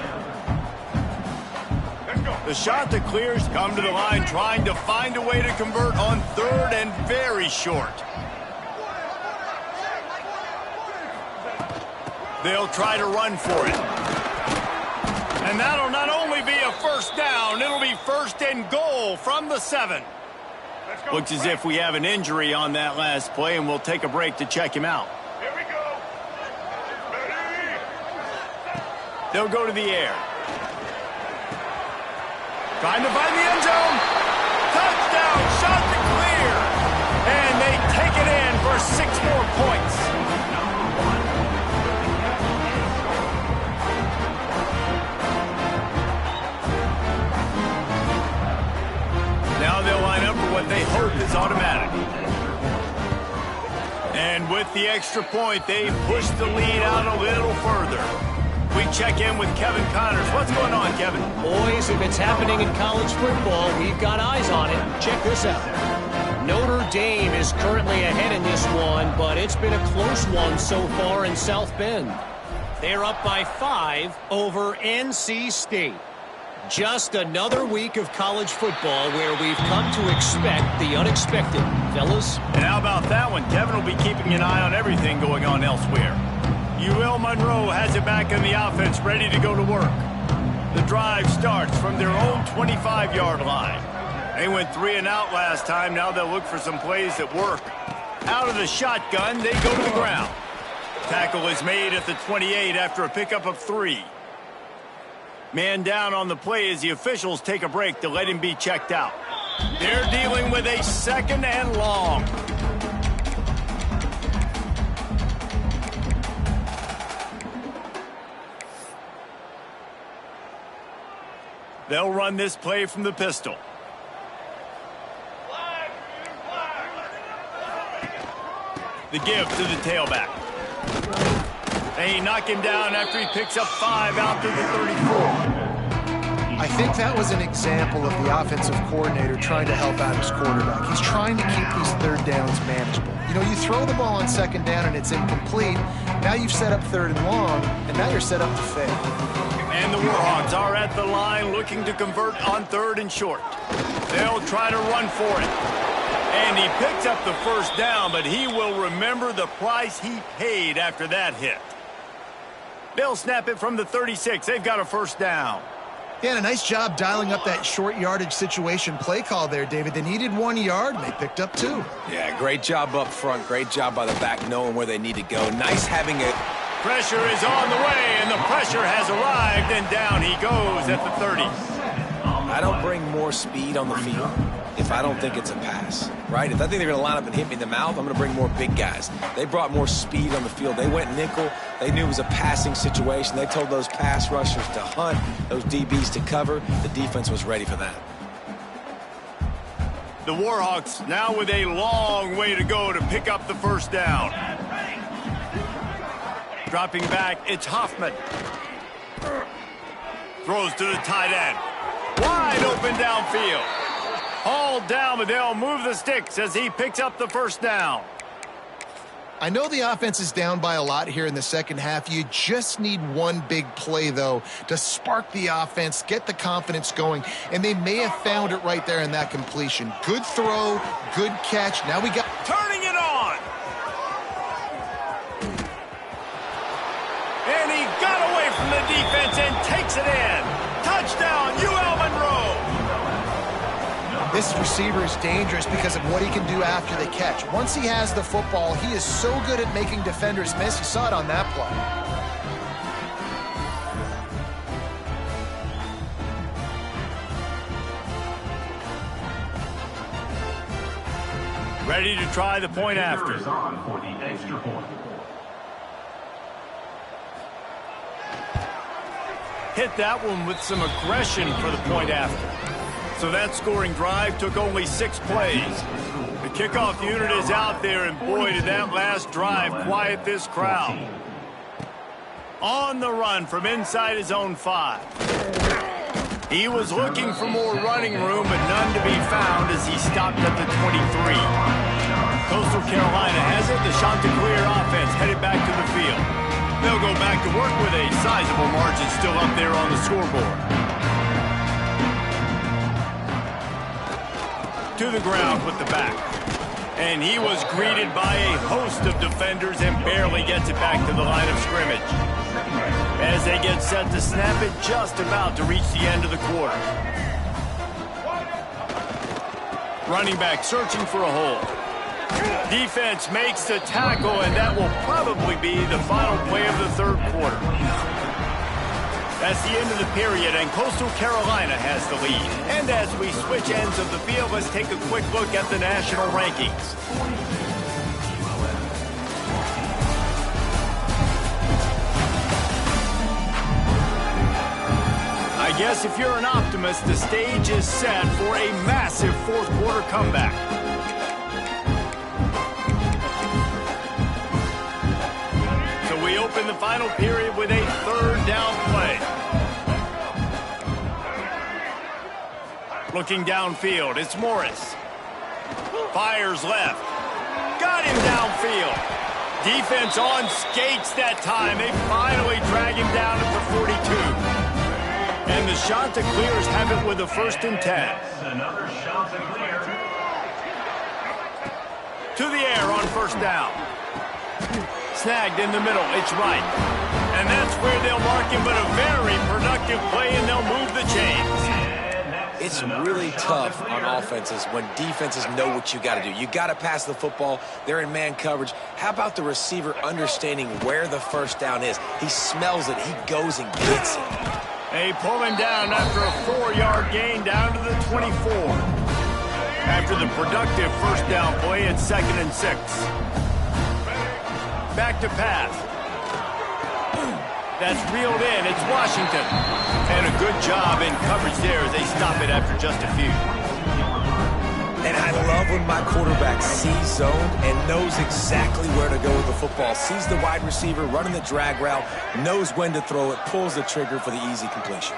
The shot that clears come to the line, trying to find a way to convert on 3rd and very short. They'll try to run for it. And that'll not only be a first down, it'll be 1st and goal from the 7. Looks as if we have an injury on that last play, and we'll take a break to check him out. Here we go. They'll go to the air. Trying to find the end zone. Touchdown, shot to clear. And they take it in for 6 more points. Now they'll line up for what they hope is automatic. And with the extra point, they push the lead out a little further. We check in with Kevin Connors. What's going on, Kevin? Boys, if it's happening in college football, we've got eyes on it. Check this out. Notre Dame is currently ahead in this one, but it's been a close one so far in South Bend. They're up by 5 over NC State. Just another week of college football where we've come to expect the unexpected, fellas. And how about that one? Kevin will be keeping an eye on everything going on elsewhere. UL Monroe has it back in the offense, ready to go to work. The drive starts from their own 25-yard line. They went 3 and out last time. Now they'll look for some plays that work. Out of the shotgun, they go to the ground. Tackle is made at the 28 after a pickup of 3. Man down on the play as the officials take a break to let him be checked out. They're dealing with a 2nd and long. They'll run this play from the pistol. The give to the tailback. They knock him down after he picks up 5 out to the 34. I think that was an example of the offensive coordinator trying to help out his quarterback. He's trying to keep these third downs manageable. You know, you throw the ball on second down and it's incomplete. Now you've set up third and long, and now you're set up to fail. And the Warhawks are at the line looking to convert on third and short. They'll try to run for it. And he picks up the first down, but he will remember the price he paid after that hit. They'll snap it from the 36. They've got a first down. Yeah, and a nice job dialing up that short yardage situation play call there, David. They needed 1 yard, and they picked up 2. Yeah, great job up front. Great job by the back knowing where they need to go. Nice having it. Pressure is on the way, and the pressure has arrived, and down he goes at the 30. I don't bring more speed on the field if I don't think it's a pass, right? If I think they're going to line up and hit me in the mouth, I'm going to bring more big guys. They brought more speed on the field. They went nickel. They knew it was a passing situation. They told those pass rushers to hunt, those DBs to cover. The defense was ready for that. The Warhawks now with a long way to go to pick up the first down. Dropping back, it's Hoffman. Throws to the tight end. Wide open downfield. Hauled down, but they'll move the sticks as he picks up the first down. I know the offense is down by a lot here in the second half. You just need one big play, though, to spark the offense, get the confidence going, and they may have found it right there in that completion. Good throw, good catch. Now we got... Turning it on! And he got away from the defense and takes it in. Touchdown, UL Monroe! This receiver is dangerous because of what he can do after the catch. Once he has the football, he is so good at making defenders miss. You saw it on that play. Ready to try the point after. Hit that one with some aggression for the point after. So that scoring drive took only 6 plays. The kickoff unit is out there, and boy, did that last drive quiet this crowd. On the run from inside his own 5. He was looking for more running room, but none to be found as he stopped at the 23. Coastal Carolina has it. The Chanticleer offense headed back to the field. They'll go back to work with a sizable margin still up there on the scoreboard. To the ground with the back. And he was greeted by a host of defenders and barely gets it back to the line of scrimmage. As they get set to snap it, just about to reach the end of the quarter. Running back searching for a hole. Defense makes the tackle, and that will probably be the final play of the third quarter. That's the end of the period, and Coastal Carolina has the lead. And as we switch ends of the field, let's take a quick look at the national rankings. I guess if you're an optimist, the stage is set for a massive fourth quarter comeback. So we open the final period with a third down play. Looking downfield, it's Morris. Fires left. Got him downfield. Defense on skates that time. They finally drag him down at the 42. And the Chanticleers have it with a 1st and 10. Another Chanticleer. To the air on first down. Snagged in the middle. It's right. And that's where they'll mark him, but a very productive play, and they'll move the chains. It's really tough on offenses when defenses know what you got to do. You got to pass the football. They're in man coverage. How about the receiver understanding where the first down is? He smells it. He goes and gets it. They pull him down after a 4-yard gain down to the 24. After the productive first down play, it's 2nd and 6. Back to pass. That's reeled in. It's Washington. And a good job in coverage there as they stop it after just a few. And I love when my quarterback sees zone and knows exactly where to go with the football. Sees the wide receiver running the drag route, knows when to throw it, pulls the trigger for the easy completion.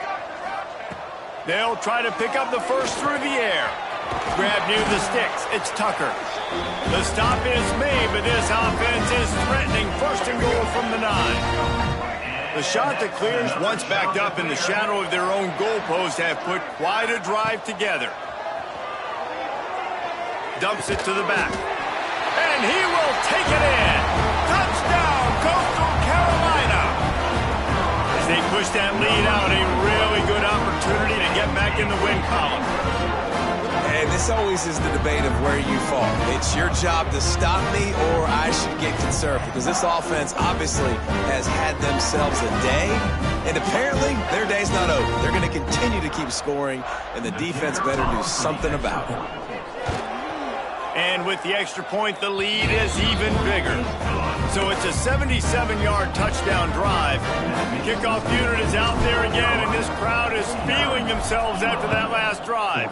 They'll try to pick up the first through the air. Grab near the sticks. It's Tucker. The stop is made, but this offense is threatening. First and goal from the 9. The shot that clears once backed up in the shadow of their own goalpost have put quite a drive together. Dumps it to the back. And he will take it in. Touchdown, Coastal Carolina. As they push that lead out, a really good opportunity to get back in the win column. And this always is the debate of where you fall. It's your job to stop me or I should get conservative, because this offense obviously has had themselves a day, and apparently their day's not over. They're going to continue to keep scoring, and the defense better do something about it. And with the extra point, the lead is even bigger. So it's a 77-yard touchdown drive. The kickoff unit is out there again, and this crowd is feeling themselves after that last drive.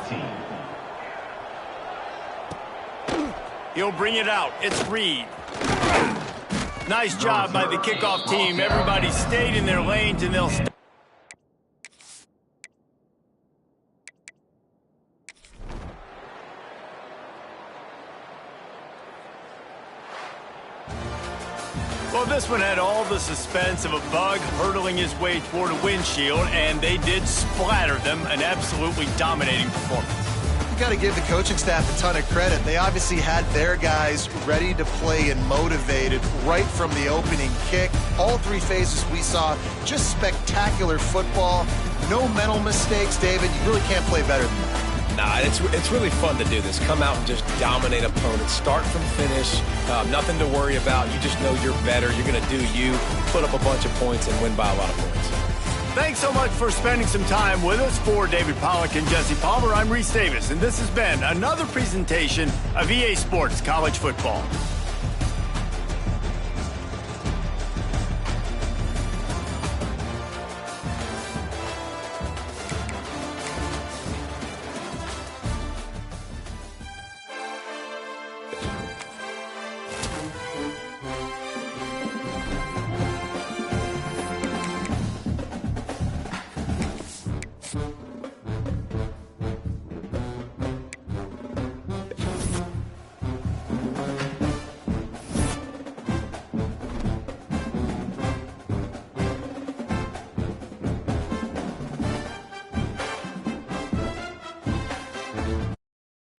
He'll bring it out. It's Reed. Nice job by the kickoff team. Everybody stayed in their lanes, and they'll stay. Well, this one had all the suspense of a bug hurtling his way toward a windshield, and they did splatter them. An absolutely dominating performance. You got to give the coaching staff a ton of credit. They obviously had their guys ready to play and motivated right from the opening kick. All 3 phases we saw, just spectacular football. No mental mistakes, David. You really can't play better than that. Nah, it's really fun to do this. Come out and just dominate opponents. Start from finish. Nothing to worry about. You just know you're better. You're going to do you, put up a bunch of points, and win by a lot of points. Thanks so much for spending some time with us. For David Pollack and Jesse Palmer, I'm Reese Davis, and this has been another presentation of EA Sports College Football.